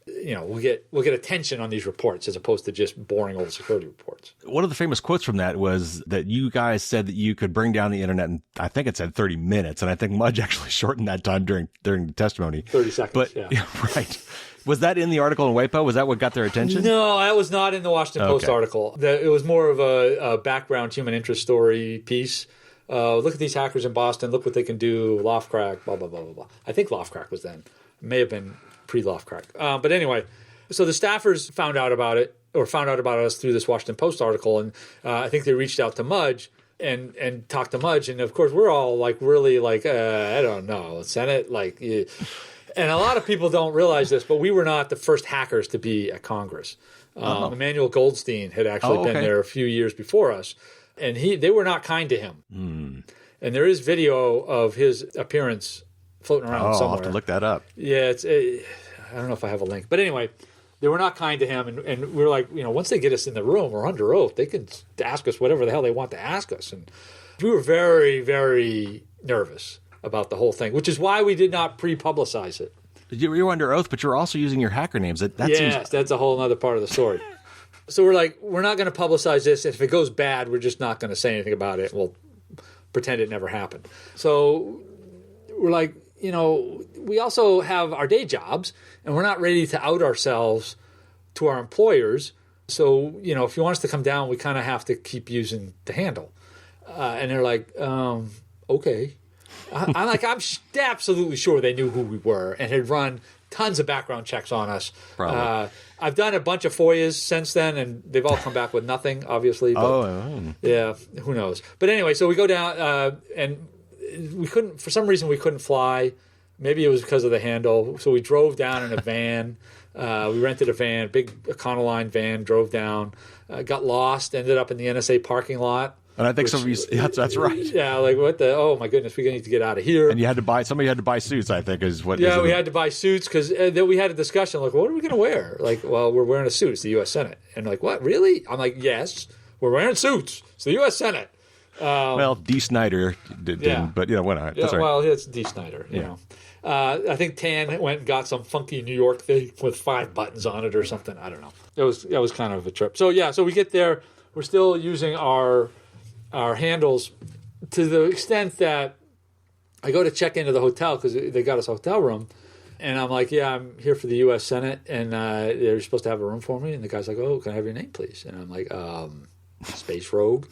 we'll get attention on these reports as opposed to just boring old security reports. One of the famous quotes from that was that you guys said that you could bring down the internet in, I think it said 30 minutes. And I think Mudge actually shortened that time during the testimony. 30 seconds, yeah. Right. Was that in the article in WAPO? Was that what got their attention? No, that was not in the Washington Post article. It was more of a background human interest story piece. Look at these hackers in Boston. Look what they can do. LoftCrack, blah, blah, blah, blah, blah. I think LoftCrack was then. It may have been pre-LoftCrack. But anyway, so the staffers found out about us through this Washington Post article. And I think they reached out to Mudge and talked to Mudge. And, of course, we're all really I don't know, Senate, and a lot of people don't realize this, but we were not the first hackers to be at Congress. Emmanuel Goldstein had actually been there a few years before us, and they were not kind to him. And there is video of his appearance floating around somewhere. I'll have to look that up. Yeah, I don't know if I have a link. But anyway, they were not kind to him, and we were like, once they get us in the room or under oath, they can ask us whatever the hell they want to ask us. And we were very, very nervous about the whole thing, which is why we did not pre-publicize it. You were under oath, but you're also using your hacker names. That's a whole other part of the story. So we're like, we're not going to publicize this. If it goes bad, we're just not going to say anything about it. We'll pretend it never happened. So we're like, we also have our day jobs, and we're not ready to out ourselves to our employers. So, if you want us to come down, we kind of have to keep using the handle. And they're like, okay. I'm absolutely sure they knew who we were and had run tons of background checks on us. I've done a bunch of FOIAs since then, and they've all come back with nothing, obviously. But, yeah, who knows? But anyway, so we go down, and we couldn't, for some reason, we couldn't fly. Maybe it was because of the handle. So we drove down in a van. We rented a van, big Econoline van, drove down, got lost, ended up in the NSA parking lot. And I think that's right. Yeah, oh my goodness, we need to get out of here. And somebody had to buy suits, I think, is what. Yeah, we had to buy suits because then we had a discussion, what are we going to wear? Well, we're wearing a suit. It's the U.S. Senate. And what, really? I'm like, yes, we're wearing suits. It's the U.S. Senate. Well, D. Snyder didn't, but went on. Yeah, well, it's D. Snyder, you know. I think Tan went and got some funky New York thing with 5 buttons on it or something. I don't know. That was kind of a trip. So so we get there. We're still using our handles to the extent that I go to check into the hotel because they got us a hotel room. And I'm like, yeah, I'm here for the U.S. Senate, and they're supposed to have a room for me. And the guy's like, oh, can I have your name, please? And I'm like, Space Rogue.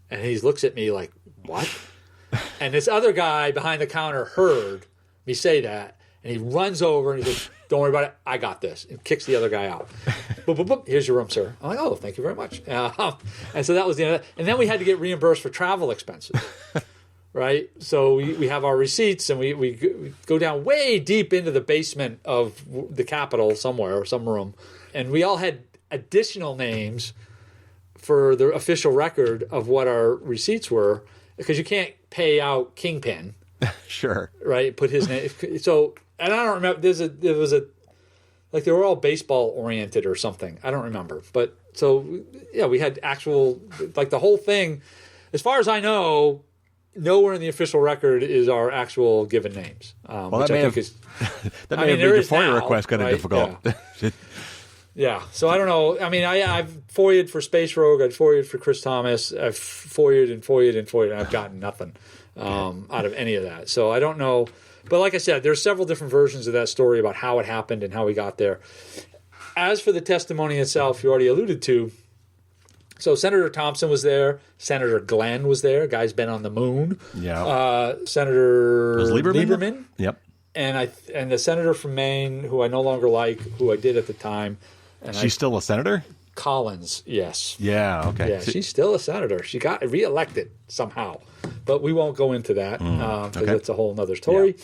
And he looks at me like, what? And this other guy behind the counter heard me say that, and he runs over and he goes, don't worry about it, I got this, and kicks the other guy out. Boop, boop, boop. Here's your room, sir. I'm like, oh, thank you very much. And so that was the end of that. And then we had to get reimbursed for travel expenses. Right? So we have our receipts, and we go down way deep into the basement of the Capitol somewhere, or some room. And we all had additional names for the official record of what our receipts were, because you can't pay out Kingpin. Sure. Right? Put his name. So, and I don't remember, there was a, like they were all baseball oriented or something. I don't remember. But so, yeah, we had actual, like the whole thing, as far as I know, nowhere in the official record is our actual given names. Well, which that may have made your FOIA request kind of difficult. Yeah. So I don't know. I mean, I've FOIA'd for Space Rogue. I've FOIA'd for Cris Thomas. I've FOIA'd and FOIA'd and FOIA'd, and I've gotten nothing out of any of that. So I don't know. But like I said, there's several different versions of that story about how it happened and how we got there. As for the testimony itself, you already alluded to. So Senator Thompson was there. Senator Glenn was there. Guy's been on the moon. Yeah. Senator Lieberman. Yep. And the senator from Maine, who I no longer like, who I did at the time. And she's still a senator? Collins, yes. Yeah, okay. Yeah, she's still a senator. She got reelected somehow. But we won't go into that because it's a whole other story.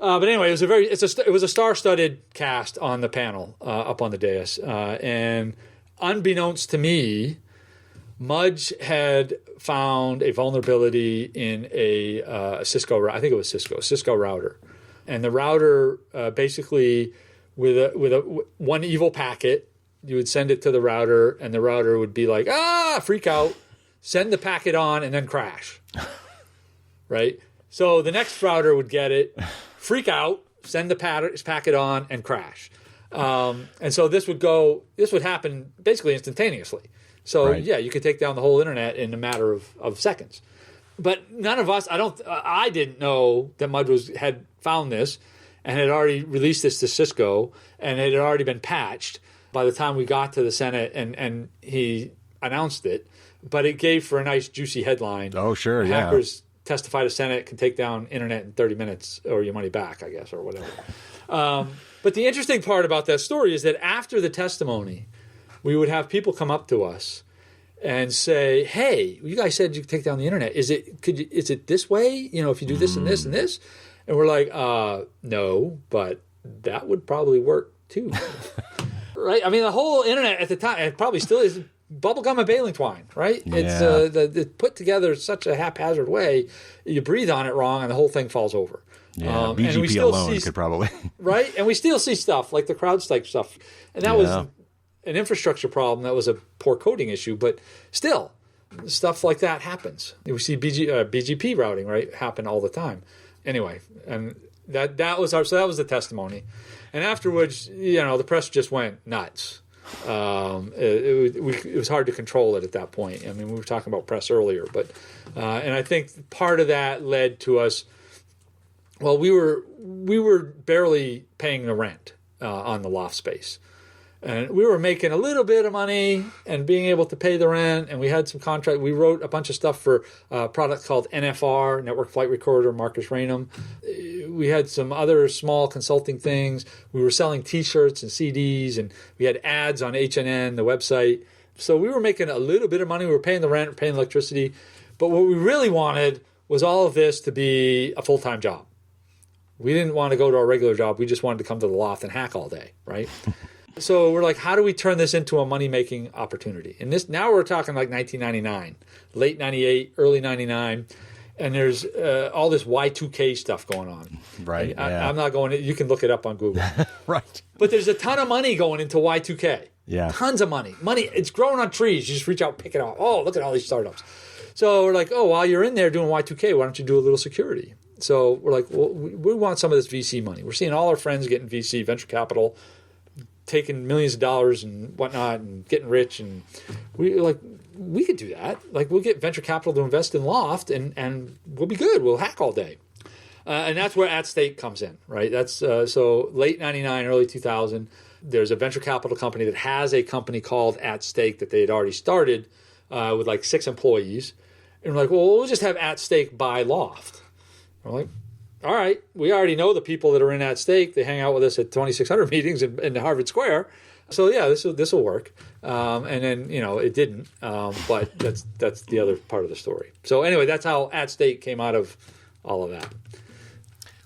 Yeah. But anyway, it was a star-studded cast on the panel up on the dais. And unbeknownst to me, Mudge had found a vulnerability in a Cisco, I think it was Cisco router. And the router basically, with one evil packet, you would send it to the router, and the router would be like, freak out, send the packet on, and then crash. Right? So the next router would get it, freak out, send the packet on, and crash. And so this would happen basically instantaneously. So, yeah, you could take down the whole internet in a matter of seconds. But none of us, I didn't know that Mudge had found this and had already released this to Cisco, and it had already been patched by the time we got to the Senate and he announced it. But it gave for a nice juicy headline. Oh, sure, Hackers testify to Senate can take down internet in 30 minutes or your money back, I guess, or whatever. But the interesting part about that story is that after the testimony, we would have people come up to us and say, hey, you guys said you could take down the internet. Is it this way? You know, if you do this and this and this? And we're like, no, but that would probably work too. Right? I mean, the whole internet at the time, it probably still is bubblegum and baling twine, right? Yeah. It's put together in such a haphazard way. You breathe on it wrong and the whole thing falls over. Yeah, BGP and we still alone could probably. Right? And we still see stuff like the CrowdStrike stuff. And that was an infrastructure problem. That was a poor coding issue. But still, stuff like that happens. We see BGP routing, right, happen all the time. Anyway, and that was the testimony. And afterwards, the press just went nuts. It was hard to control it at that point. I mean, we were talking about press earlier, but and I think part of that led to us. Well, we were barely paying the rent on the loft space, and we were making a little bit of money and being able to pay the rent. And we had some contract. We wrote a bunch of stuff for a product called NFR, Network Flight Recorder, Marcus Rainham. We had some other small consulting things. We were selling T-shirts and CDs, and we had ads on HNN, the website. So we were making a little bit of money. We were paying the rent, paying electricity. But what we really wanted was all of this to be a full-time job. We didn't want to go to our regular job. We just wanted to come to the loft and hack all day, right? So we're like, how do we turn this into a money-making opportunity? And now we're talking like 1999, late 98, early 99. And there's all this Y2K stuff going on. Right. I'm not going. You can look it up on Google. Right. But there's a ton of money going into Y2K. Yeah. Tons of money. Money. It's growing on trees. You just reach out, pick it up. Oh, look at all these startups. So we're like, oh, while you're in there doing Y2K, why don't you do a little security? So we're like, well, we want some of this VC money. We're seeing all our friends getting VC, venture capital, taking millions of dollars and whatnot and getting rich. And we could do that. Like, we'll get venture capital to invest in Loft and we'll be good. We'll hack all day. And that's where At Stake comes in, right? That's so late 99, early 2000. There's a venture capital company that has a company called At Stake that they had already started with like 6 employees. And we're like, well, we'll just have At Stake buy Loft. We're like, all right, we already know the people that are in At Stake. They hang out with us at 2600 meetings in Harvard Square. So yeah, this will work. And then, it didn't. But that's the other part of the story. So anyway, that's how At Stake came out of all of that.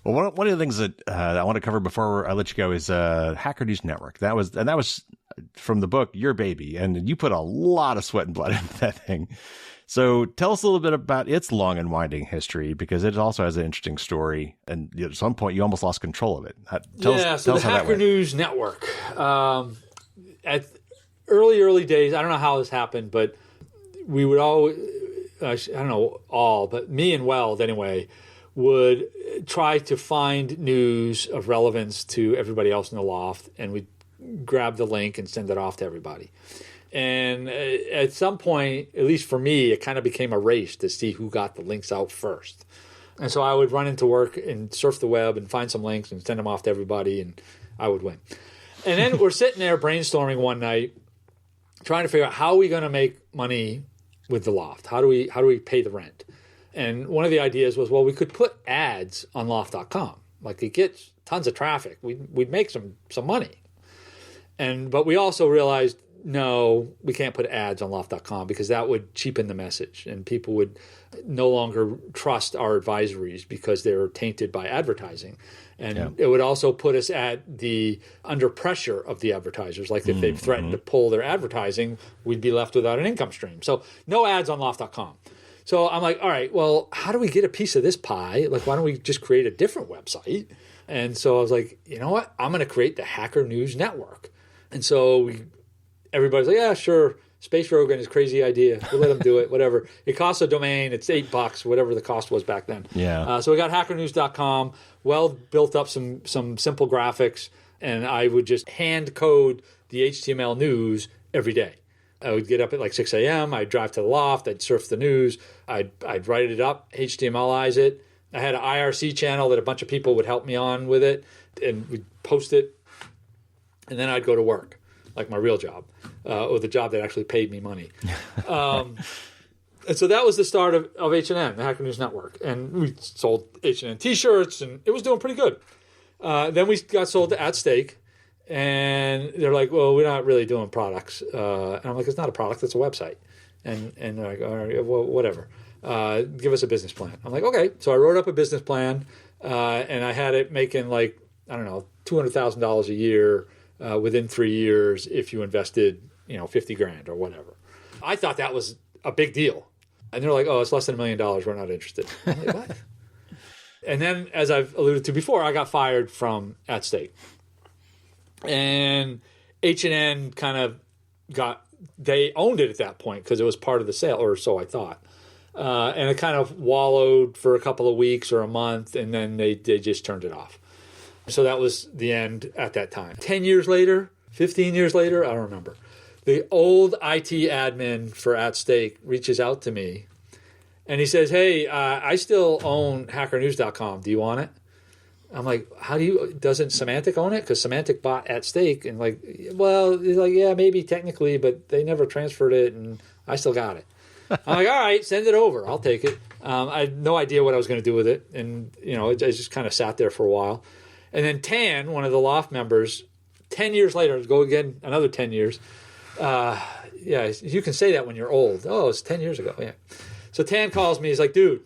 Well, one of the things that I want to cover before I let you go is Hacker News Network. That was from the book Your Baby, and you put a lot of sweat and blood into that thing. So tell us a little bit about its long and winding history, because it also has an interesting story, and at some point you almost lost control of it. Tell us the Hacker News Network. At early days, I don't know how this happened, but we would always, I don't know all, but me and Weld anyway, would try to find news of relevance to everybody else in the loft, and we'd grab the link and send it off to everybody. And at some point, at least for me, it kind of became a race to see who got the links out first. And so I would run into work and surf the web and find some links and send them off to everybody, and I would win. And then we're sitting there brainstorming one night, trying to figure out how are we going to make money with the loft? How do we pay the rent? And one of the ideas was, well, we could put ads on loft.com. Like, it gets tons of traffic. We'd make some money. But we also realized, no, we can't put ads on loft.com because that would cheapen the message, and people would no longer trust our advisories because they're tainted by advertising. And it would also put us at the under pressure of the advertisers. Like, if they threatened to pull their advertising, we'd be left without an income stream. So no ads on loft.com. So I'm like, all right, well, how do we get a piece of this pie? Like, why don't we just create a different website? And so I was like, you know what? I'm going to create the Hacker News Network. And so everybody's like, yeah, sure. Space Rogue and his crazy idea. We'll let him do it, whatever. It costs a domain. It's $8, whatever the cost was back then. Yeah. So we got hackernews.com. Weld built up some simple graphics, and I would just hand code the HTML news every day. I would get up at like 6 a.m. I'd drive to the loft. I'd surf the news. I'd write it up, HTMLize it. I had an IRC channel that a bunch of people would help me on with it, and we'd post it. And then I'd go to work, like my real job, or the job that actually paid me money. And so that was the start of H&N, the Hacker News Network. And we sold H&N T-shirts, and it was doing pretty good. Then we got sold to At Stake. And they're like, well, we're not really doing products. And I'm like, it's not a product, it's a website. And they're like, all right, well, whatever. Give us a business plan. I'm like, okay. So I wrote up a business plan, and I had it making like, I don't know, $200,000 a year within 3 years if you invested, $50,000 or whatever. I thought that was a big deal. And they're like, oh, it's less than $1 million. We're not interested. I'm like, what? And then, as I've alluded to before, I got fired from At Stake. And H&N kind of they owned it at that point because it was part of the sale, or so I thought. And it kind of wallowed for a couple of weeks or a month, and then they just turned it off. So that was the end at that time. 10 years later, 15 years later, I don't remember. The old IT admin for At Stake reaches out to me, and he says, hey, I still own hackernews.com. Do you want it? I'm like, doesn't Symantec own it? Because Symantec bought At Stake, and like, well, he's like, yeah, maybe technically, but they never transferred it, and I still got it. I'm like, all right, send it over. I'll take it. I had no idea what I was going to do with it, and I just kind of sat there for a while. And then Tan, one of the Loft members, 10 years later, go again, another 10 years. Yeah, you can say that when you're old. Oh, it's 10 years ago. Yeah. So Tan calls me. He's like, dude,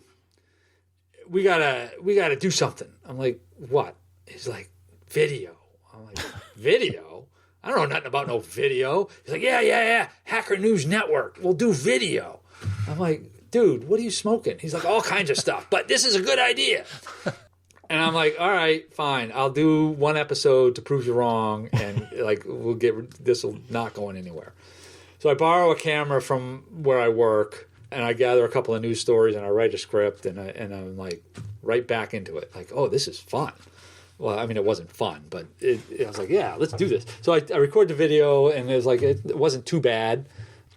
we gotta do something. I'm like, what? He's like, video. I'm like, video? I don't know nothing about no video. He's like, yeah. Hacker News Network. We'll do video. I'm like, dude, what are you smoking? He's like, all kinds of stuff, but this is a good idea. And I'm like, all right, fine. I'll do one episode to prove you wrong, and like this will not going anywhere. So I borrow a camera from where I work, and I gather a couple of news stories, and I write a script, and I'm like right back into it. Like, oh, this is fun. Well, I mean, it wasn't fun, but I was like, yeah, let's do this. So I record the video, and it was like, it wasn't too bad.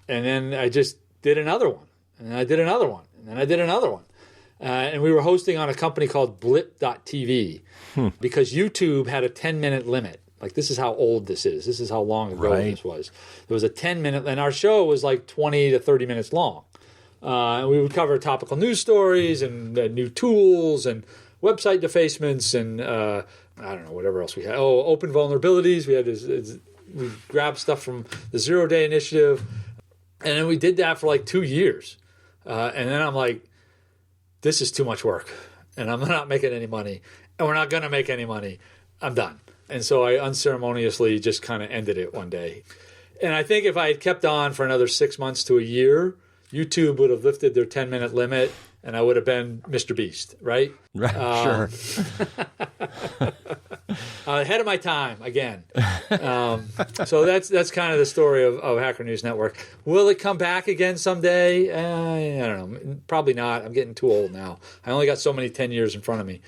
And then I just did another one, and then I did another one, and then I did another one. And we were hosting on a company called L0pht because YouTube had a 10-minute limit. Like, this is how old this is. This is how long ago this was. There was a 10-minute, and our show was like 20 to 30 minutes long. And we would cover topical news stories and new tools and website defacements and I don't know, whatever else we had. Oh, open vulnerabilities. We had we grabbed stuff from the 0-day initiative. And then we did that for like 2 years. And then I'm like, this is too much work. And I'm not making any money. And we're not going to make any money. I'm done. And so I unceremoniously just kind of ended it one day. And I think if I had kept on for another 6 months to a year, YouTube would have lifted their 10-minute limit, and I would have been Mr. Beast, right? Right, sure. Ahead of my time, again. So that's kind of the story of Hacker News Network. Will it come back again someday? I don't know. Probably not. I'm getting too old now. I only got so many 10 years in front of me.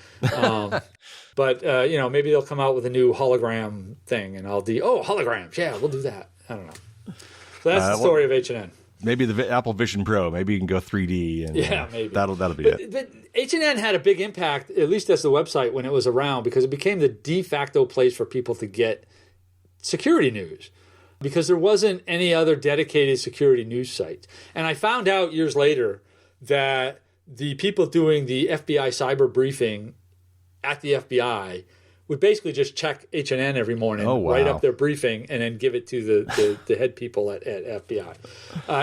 But, maybe they'll come out with a new hologram thing, and I'll do, holograms. Yeah, we'll do that. I don't know. So that's the story of H&N. Maybe the Apple Vision Pro. Maybe you can go 3D. And, maybe. That'll be it. But H&N had a big impact, at least as the website, when it was around, because it became the de facto place for people to get security news, because there wasn't any other dedicated security news site. And I found out years later that the people doing the FBI cyber briefing at the FBI would basically just check H&N every morning, write up their briefing, and then give it to the head people at FBI.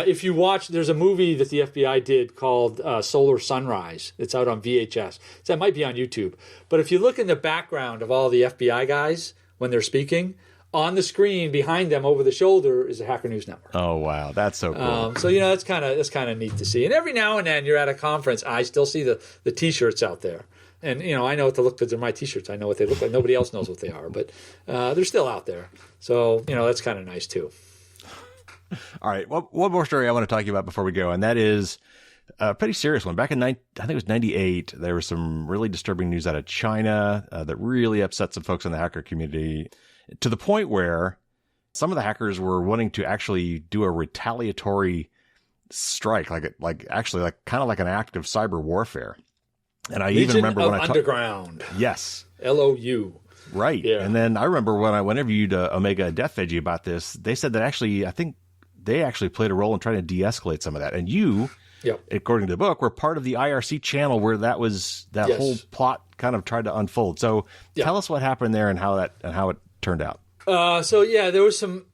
If you watch, there's a movie that the FBI did called Solar Sunrise. It's out on VHS. So it might be on YouTube. But if you look in the background of all the FBI guys when they're speaking, on the screen behind them over the shoulder is a Hacker News Network. Oh, wow. That's so cool. So, that's kind of neat to see. And every now and then you're at a conference, I still see the T-shirts out there. And, I know what to look, because they're my T-shirts. I know what they look like. Nobody else knows what they are, but they're still out there. So, that's kind of nice, too. All right. Well, one more story I want to talk to you about before we go, and that is a pretty serious one. Back in, I think it was 98, there was some really disturbing news out of China that really upset some folks in the hacker community, to the point where some of the hackers were wanting to actually do a retaliatory strike, kind of like an act of cyber warfare. And I Legion even remember of when Underground. Yes. LOU. Right. Yeah. And then I remember when I interviewed Omega Death Veggie about this, they said that I think they actually played a role in trying to de-escalate some of that. And you, according to the book, were part of the IRC channel where that whole plot kind of tried to unfold. So tell us what happened there and how it turned out. There was some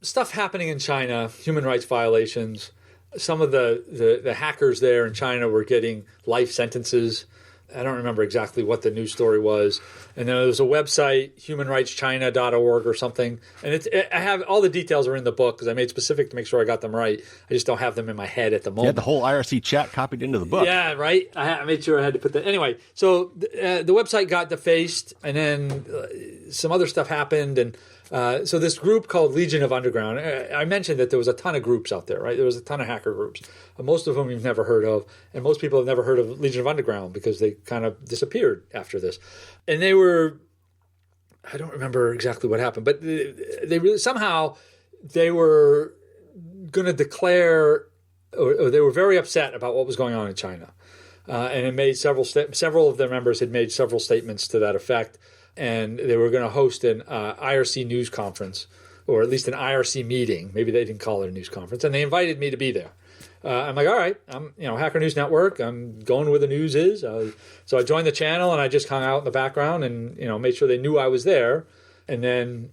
stuff happening in China, human rights violations. Some of the hackers there in China were getting life sentences. I don't remember exactly what the news story was. And then there was a website, humanrightschina.org or something. And I have all the details are in the book because I made specific to make sure I got them right. I just don't have them in my head at the moment. You had the whole IRC chat copied into the book. Yeah, right. I made sure I had to put that. Anyway, so the website got defaced, and then some other stuff happened. And so this group called Legion of Underground, I mentioned that there was a ton of groups out there, right? There was a ton of hacker groups, most of whom you've never heard of. And most people have never heard of Legion of Underground because they kind of disappeared after this. And they were, I don't remember exactly what happened, but they really, somehow they were going to declare, or they were very upset about what was going on in China. And it made several of their members had made several statements to that effect. And they were going to host an IRC news conference, or at least an IRC meeting. Maybe they didn't call it a news conference. And they invited me to be there. I'm like, all right, I'm Hacker News Network. I'm going where the news is. So I joined the channel, and I just hung out in the background and made sure they knew I was there. And then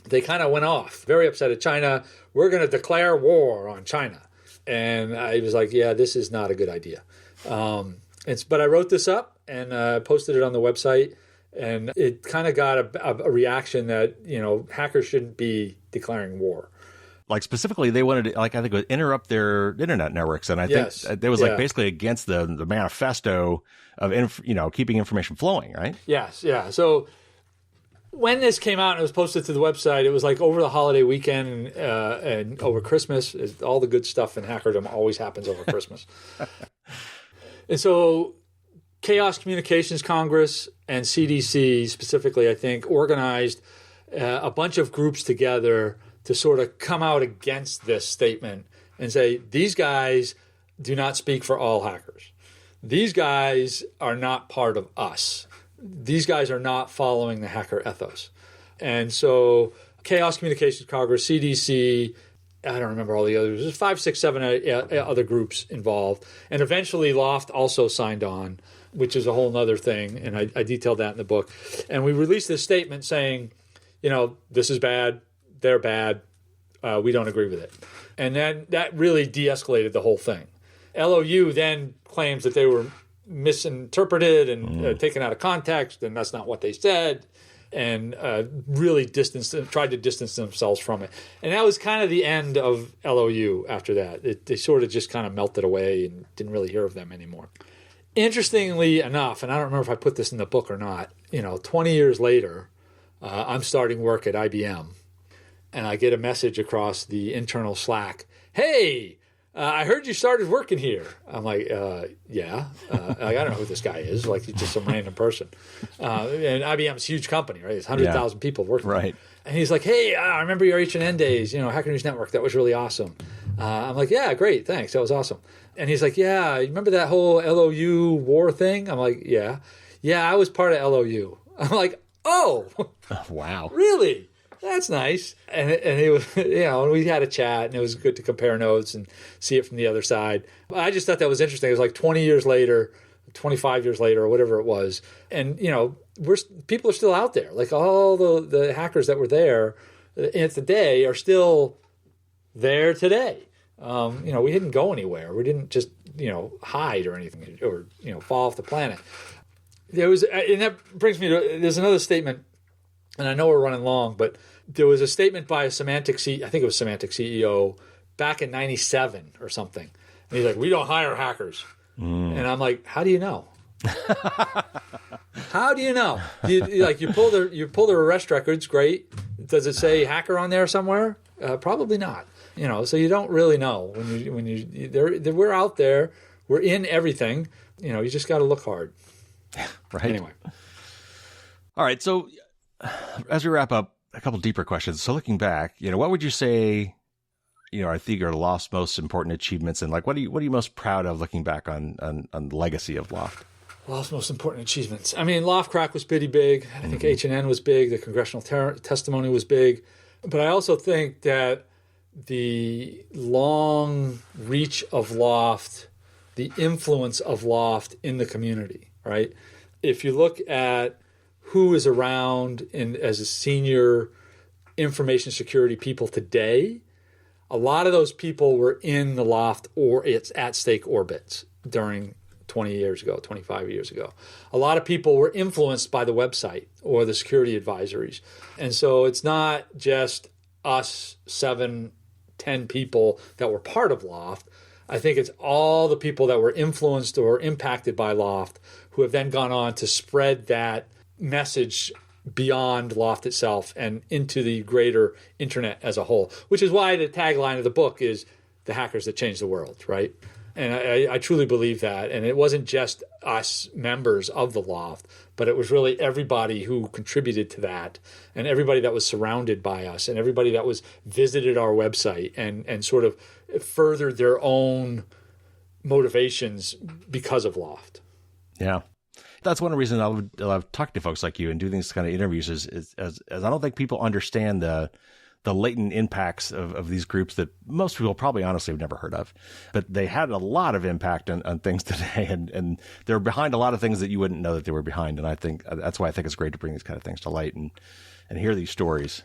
they kind of went off, very upset at China. We're going to declare war on China. And I was like, yeah, this is not a good idea. But I wrote this up and posted it on the website. And it kind of got a reaction that, hackers shouldn't be declaring war. Like specifically, they wanted to, I think it would interrupt their internet networks. And I think it was basically against the manifesto of, keeping information flowing, right? Yes, yeah. So when this came out and it was posted to the website, it was like over the holiday weekend and over Christmas. All the good stuff in hackerdom always happens over Christmas. And so Chaos Communications Congress and CDC specifically, I think, organized a bunch of groups together to sort of come out against this statement and say, these guys do not speak for all hackers. These guys are not part of us. These guys are not following the hacker ethos. And so Chaos Communications Congress, CDC, I don't remember all the others. There's 5, 6, 7 other groups involved. And eventually Loft also signed on, which is a whole other thing. And I detailed that in the book. And we released this statement saying, this is bad. They're bad. We don't agree with it. And then that really de-escalated the whole thing. LOU then claims that they were misinterpreted and taken out of context, and that's not what they said, and really tried to distance themselves from it. And that was kind of the end of LOU after that. They sort of just kind of melted away and didn't really hear of them anymore. Interestingly enough, and I don't remember if I put this in the book or not, 20 years later, I'm starting work at IBM, and I get a message across the internal Slack, hey, I heard you started working here. I'm like, yeah. I don't know who this guy is. Like, he's just some random person. And IBM's a huge company, right? There's 100,000 people working there. And he's like, hey, I remember your H&N days, Hacker News Network. That was really awesome. I'm like, yeah, great. Thanks. That was awesome. And he's like, yeah, you remember that whole LOU war thing? I'm like, yeah. Yeah, I was part of LOU. I'm like, oh. Wow. Really? That's nice. And it was, and we had a chat, and it was good to compare notes and see it from the other side. I just thought that was interesting. It was like 20 years later, 25 years later, or whatever it was. And, people are still out there. Like, all the hackers that were there at the day are still there today. We didn't go anywhere. We didn't just, hide or anything or, fall off the planet. And that brings me to, there's another statement. And I know we're running long, but there was a statement by I think it was Symantec CEO back in 97 or something. And he's like, we don't hire hackers. And I'm like, how do you know? How do you know? You pull their arrest records, great. Does it say hacker on there somewhere? Probably not. So you don't really know we're out there, we're in everything. You just got to look hard. Right. Anyway. All right. So, as we wrap up, a couple deeper questions. So looking back, what would you say, are Loft's most important achievements, and what are you most proud of looking back on the legacy of Loft? Loft's most important achievements. I mean, Loft Crack was pretty big. I think H&N was big. The congressional testimony was big. But I also think that the long reach of Loft, the influence of Loft in the community, right? If you look at who is around as a senior information security people today, a lot of those people were in the Loft or its at-stake orbits during 20 years ago, 25 years ago. A lot of people were influenced by the website or the security advisories. And so it's not just us 7, 10 people that were part of Loft. I think it's all the people that were influenced or impacted by Loft who have then gone on to spread that message beyond Loft itself and into the greater internet as a whole, which is why the tagline of the book is the hackers that changed the world, right? And I truly believe that. And it wasn't just us members of the Loft, but it was really everybody who contributed to that and everybody that was surrounded by us and everybody that was visited our website and sort of furthered their own motivations because of Loft. Yeah. That's one of the reasons I love talking to folks like you and doing these kind of interviews is as I don't think people understand the latent impacts of these groups that most people probably honestly have never heard of. But they had a lot of impact on things today, and they're behind a lot of things that you wouldn't know that they were behind. And I think that's why I think it's great to bring these kind of things to light and hear these stories.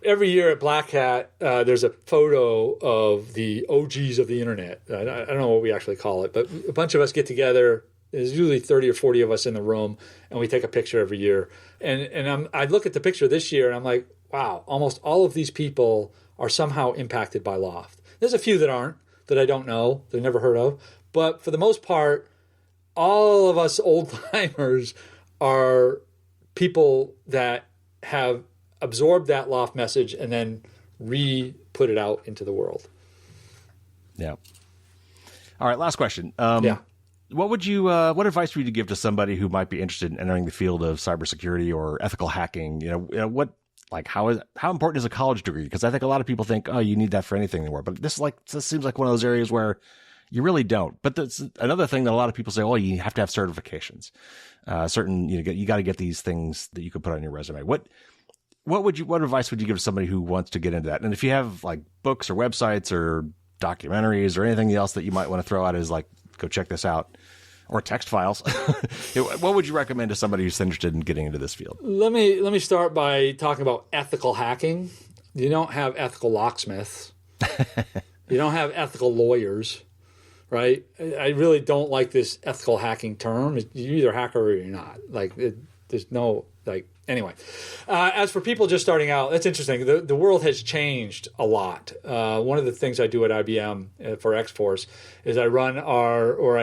Every year at Black Hat, there's a photo of the OGs of the internet. I don't know what we actually call it, but a bunch of us get together. There's usually 30 or 40 of us in the room, and we take a picture every year. And I look at the picture this year, and I'm like, wow, almost all of these people are somehow impacted by Loft. There's a few that aren't, that I don't know, that I've never heard of. But for the most part, all of us old-timers are people that have absorbed that loft message and then put it out into the world. Yeah. All right, last question. Yeah. What advice would you give to somebody who might be interested in entering the field of cybersecurity or ethical hacking? How important is a college degree? Because I think a lot of people think, oh, you need that for anything anymore. But this seems like one of those areas where you really don't. But that's another thing that a lot of people say, oh, you have to have certifications. You got to get these things that you can put on your resume. What advice would you give to somebody who wants to get into that? And if you have like books or websites or documentaries or anything else that you might want to throw out as like, go check this out, or text files, what would you recommend to somebody who's interested in getting into this field? Let me start by talking about ethical hacking. You don't have ethical locksmiths. You don't have ethical lawyers, right? I really don't like this ethical hacking term. You're either a hacker or you're not. There's no anyway. As for people just starting out, that's interesting. The world has changed a lot. One of the things I do at IBM for X-Force is I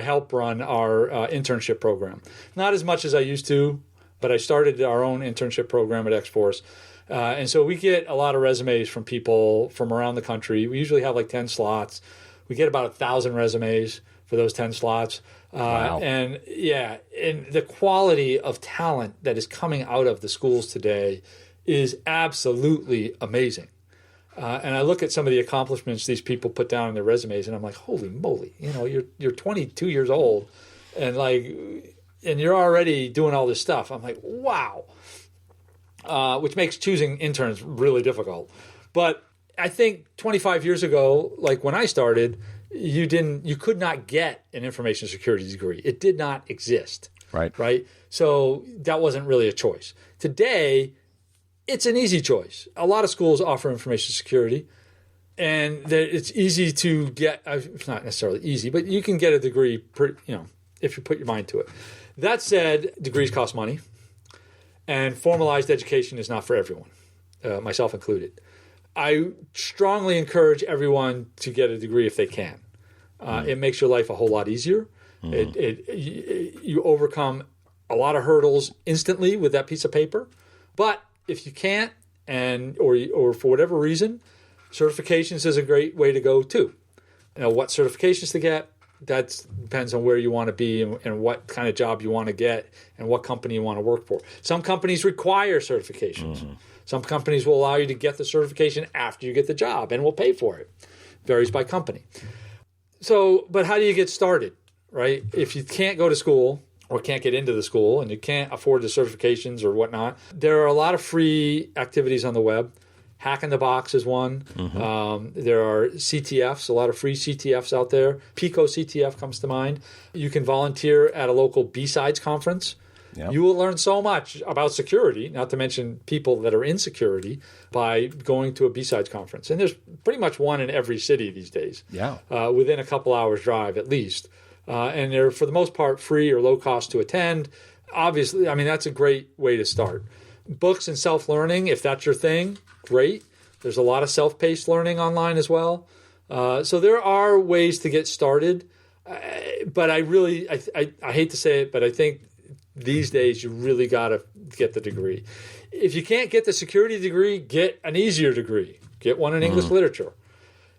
help run our internship program. Not as much as I used to, but I started our own internship program at X-Force. And so we get a lot of resumes from people from around the country. We usually have like 10 slots. We get about 1,000 resumes for those 10 slots. Wow. And the quality of talent that is coming out of the schools today is absolutely amazing. And I look at some of the accomplishments these people put down in their resumes, and I'm like, holy moly! You're 22 years old, and you're already doing all this stuff. I'm like, wow, which makes choosing interns really difficult. But I think 25 years ago, like when I started, you could not get an information security degree. It did not exist. Right. So that wasn't really a choice. Today, it's an easy choice. A lot of schools offer information security, and it's easy to get. It's not necessarily easy, but you can get a degree, if you put your mind to it. That said, degrees cost money, and formalized education is not for everyone, myself included. I strongly encourage everyone to get a degree if they can. It makes your life a whole lot easier. You overcome a lot of hurdles instantly with that piece of paper. But if you can't, or for whatever reason, certifications is a great way to go too. What certifications to get, that depends on where you want to be and what kind of job you want to get and what company you want to work for. Some companies require certifications. Some companies will allow you to get the certification after you get the job and will pay for it. Varies by company. So, but how do you get started, right? If you can't go to school or can't get into the school and you can't afford the certifications or whatnot, there are a lot of free activities on the web. Hack in the Box is one. There are CTFs, a lot of free CTFs out there. Pico CTF comes to mind. You can volunteer at a local B-Sides conference. Yep. You will learn so much about security, not to mention people that are in security, by going to a B-Sides conference. And there's pretty much one in every city these days, within a couple hours drive at least. And they're, for the most part, free or low cost to attend. Obviously, that's a great way to start. Books and self-learning, if that's your thing, great. There's a lot of self-paced learning online as well. So there are ways to get started. But I hate to say it, but I think these days you really got to get the degree. If you can't get the security degree, get an easier degree. Get one in English literature.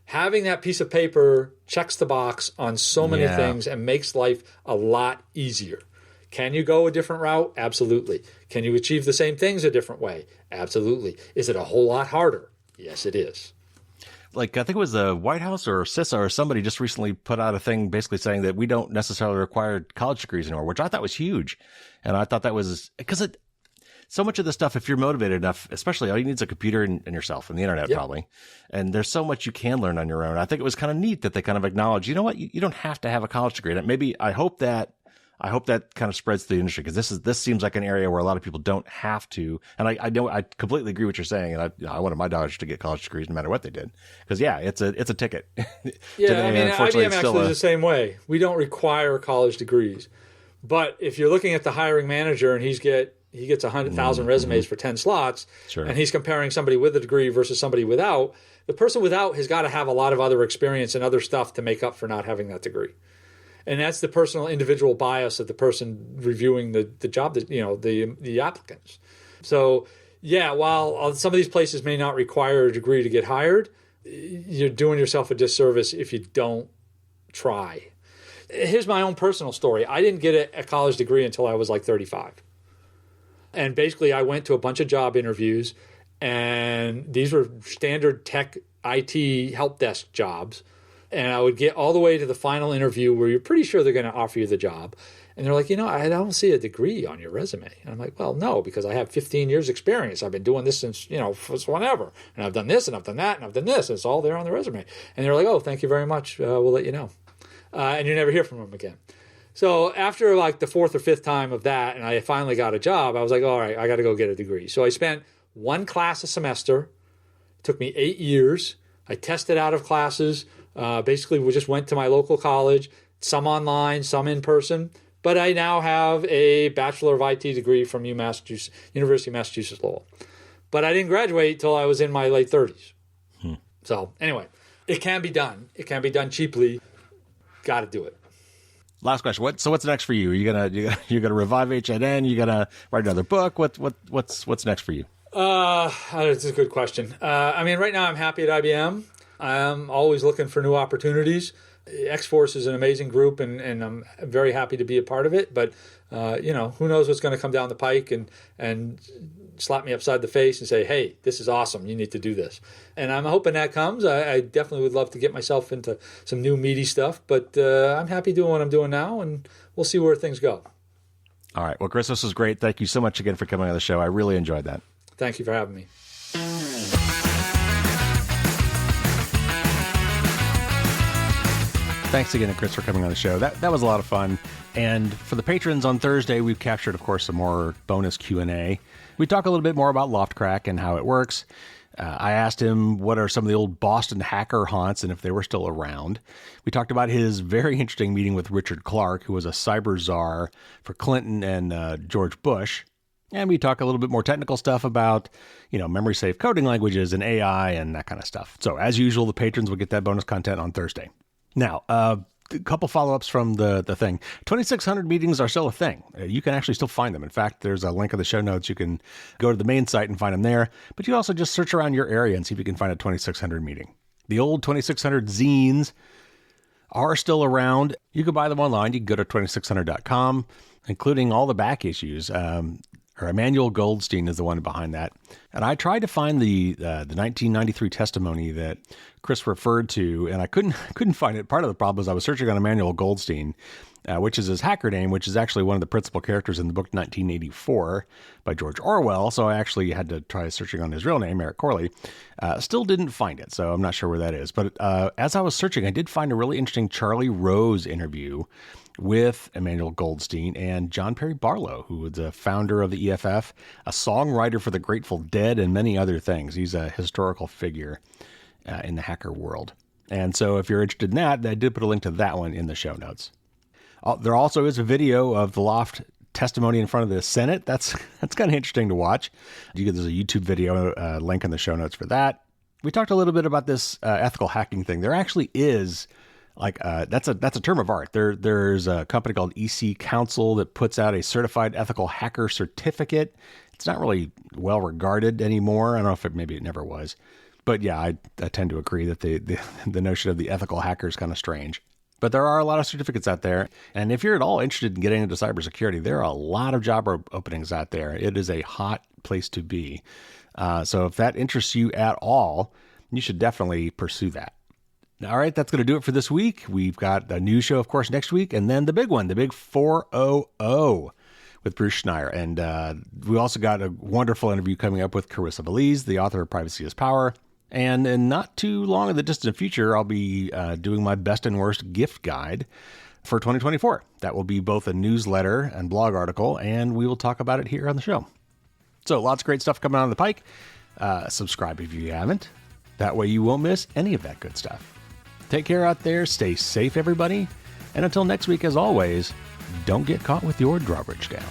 Having that piece of paper checks the box on so many things and makes life a lot easier. Can you go a different route? Absolutely. Can you achieve the same things a different way? Absolutely. Is it a whole lot harder? Yes, it is. I think it was the White House or CISA or somebody just recently put out a thing basically saying that we don't necessarily require college degrees anymore, which I thought was huge. And I thought that was because so much of this stuff, if you're motivated enough, especially all you need is a computer and yourself and the internet probably. And there's so much you can learn on your own. I think it was kind of neat that they kind of acknowledge, you know what, you don't have to have a college degree. And maybe I hope that kind of spreads to the industry because this seems like an area where a lot of people don't have to. And I completely agree with what you're saying. And I wanted my daughters to get college degrees no matter what they did because it's a ticket. IBM actually is the same way. We don't require college degrees, but if you're looking at the hiring manager and he gets 100,000 resumes for 10 slots, and he's comparing somebody with a degree versus somebody without, the person without has got to have a lot of other experience and other stuff to make up for not having that degree. And that's the personal individual bias of the person reviewing the job, the applicants. So Yeah, while some of these places may not require a degree to get hired, you're doing yourself a disservice if you don't try. Here's my own personal story. I didn't get a college degree until I was like 35. And basically, I went to a bunch of job interviews, and these were standard tech IT help desk jobs. And I would get all the way to the final interview where you're pretty sure they're going to offer you the job. And they're like, I don't see a degree on your resume. And I'm like, well, no, because I have 15 years experience. I've been doing this since, whenever. And I've done this, and I've done that, and I've done this. And it's all there on the resume. And they're like, oh, thank you very much. We'll let you know. And you never hear from them again. So after like the fourth or fifth time of that, and I finally got a job, I was like, all right, I got to go get a degree. So I spent one class a semester. It took me 8 years. I tested out of classes. Basically, we just went to my local college, some online, some in person. But I now have a Bachelor of IT degree from University of Massachusetts Lowell. But I didn't graduate till I was in my late 30s. So anyway, it can be done. It can be done cheaply. Got to do it. Last question. What's next for you? Are you gonna revive HNN? You gonna write another book? What's next for you? That's a good question. Right now I'm happy at IBM. I'm always looking for new opportunities. X-Force is an amazing group, and I'm very happy to be a part of it. But who knows what's going to come down the pike and slap me upside the face and say, hey, this is awesome. You need to do this. And I'm hoping that comes. I definitely would love to get myself into some new meaty stuff, but I'm happy doing what I'm doing now, and we'll see where things go. All right. Well, Cris, this was great. Thank you so much again for coming on the show. I really enjoyed that. Thank you for having me. Thanks again to Cris for coming on the show. That was a lot of fun. And for the patrons on Thursday, we've captured, of course, some more bonus Q&A. We talk a little bit more about LoftCrack and how it works. I asked him what are some of the old Boston hacker haunts and if they were still around. We talked about his very interesting meeting with Richard Clark, who was a cyber czar for Clinton and George Bush. And we talk a little bit more technical stuff about, memory safe coding languages and AI and that kind of stuff. So as usual, the patrons will get that bonus content on Thursday. Now, a couple follow-ups from the thing. 2600 meetings are still a thing. You can actually still find them. In fact, there's a link in the show notes. You can go to the main site and find them there. But you also just search around your area and see if you can find a 2600 meeting. The old 2600 zines are still around. You can buy them online. You can go to 2600.com, including all the back issues. Emmanuel Goldstein is the one behind that. And I tried to find the 1993 testimony that Cris referred to, and I couldn't find it. Part of the problem is I was searching on Emmanuel Goldstein, which is his hacker name, which is actually one of the principal characters in the book 1984 by George Orwell. So I actually had to try searching on his real name, Eric Corley. Still didn't find it, so I'm not sure where that is. But as I was searching, I did find a really interesting Charlie Rose interview with Emmanuel Goldstein and John Perry Barlow, who was the founder of the EFF, a songwriter for the Grateful Dead, and many other things. He's a historical figure in the hacker world. And so if you're interested in that, I did put a link to that one in the show notes. There also is a video of the Loft testimony in front of the Senate. That's kind of interesting to watch. There's a YouTube video link in the show notes for that. We talked a little bit about this ethical hacking thing. There actually is that's a term of art. There's a company called EC Council that puts out a certified ethical hacker certificate. It's not really well regarded anymore. I don't know if maybe it never was, but yeah, I tend to agree that the notion of the ethical hacker is kind of strange. But there are a lot of certificates out there, and if you're at all interested in getting into cybersecurity, there are a lot of job openings out there. It is a hot place to be. So if that interests you at all, you should definitely pursue that. All right, that's going to do it for this week. We've got a new show, of course, next week, and then the big one, the big 400 with Bruce Schneier. And we also got a wonderful interview coming up with Carissa Belize, the author of Privacy is Power. And in not too long in the distant future, I'll be doing my best and worst gift guide for 2024. That will be both a newsletter and blog article, and we will talk about it here on the show. So lots of great stuff coming on the pike. Subscribe if you haven't. That way you won't miss any of that good stuff. Take care out there. Stay safe, everybody. And until next week, as always, don't get caught with your drawbridge down.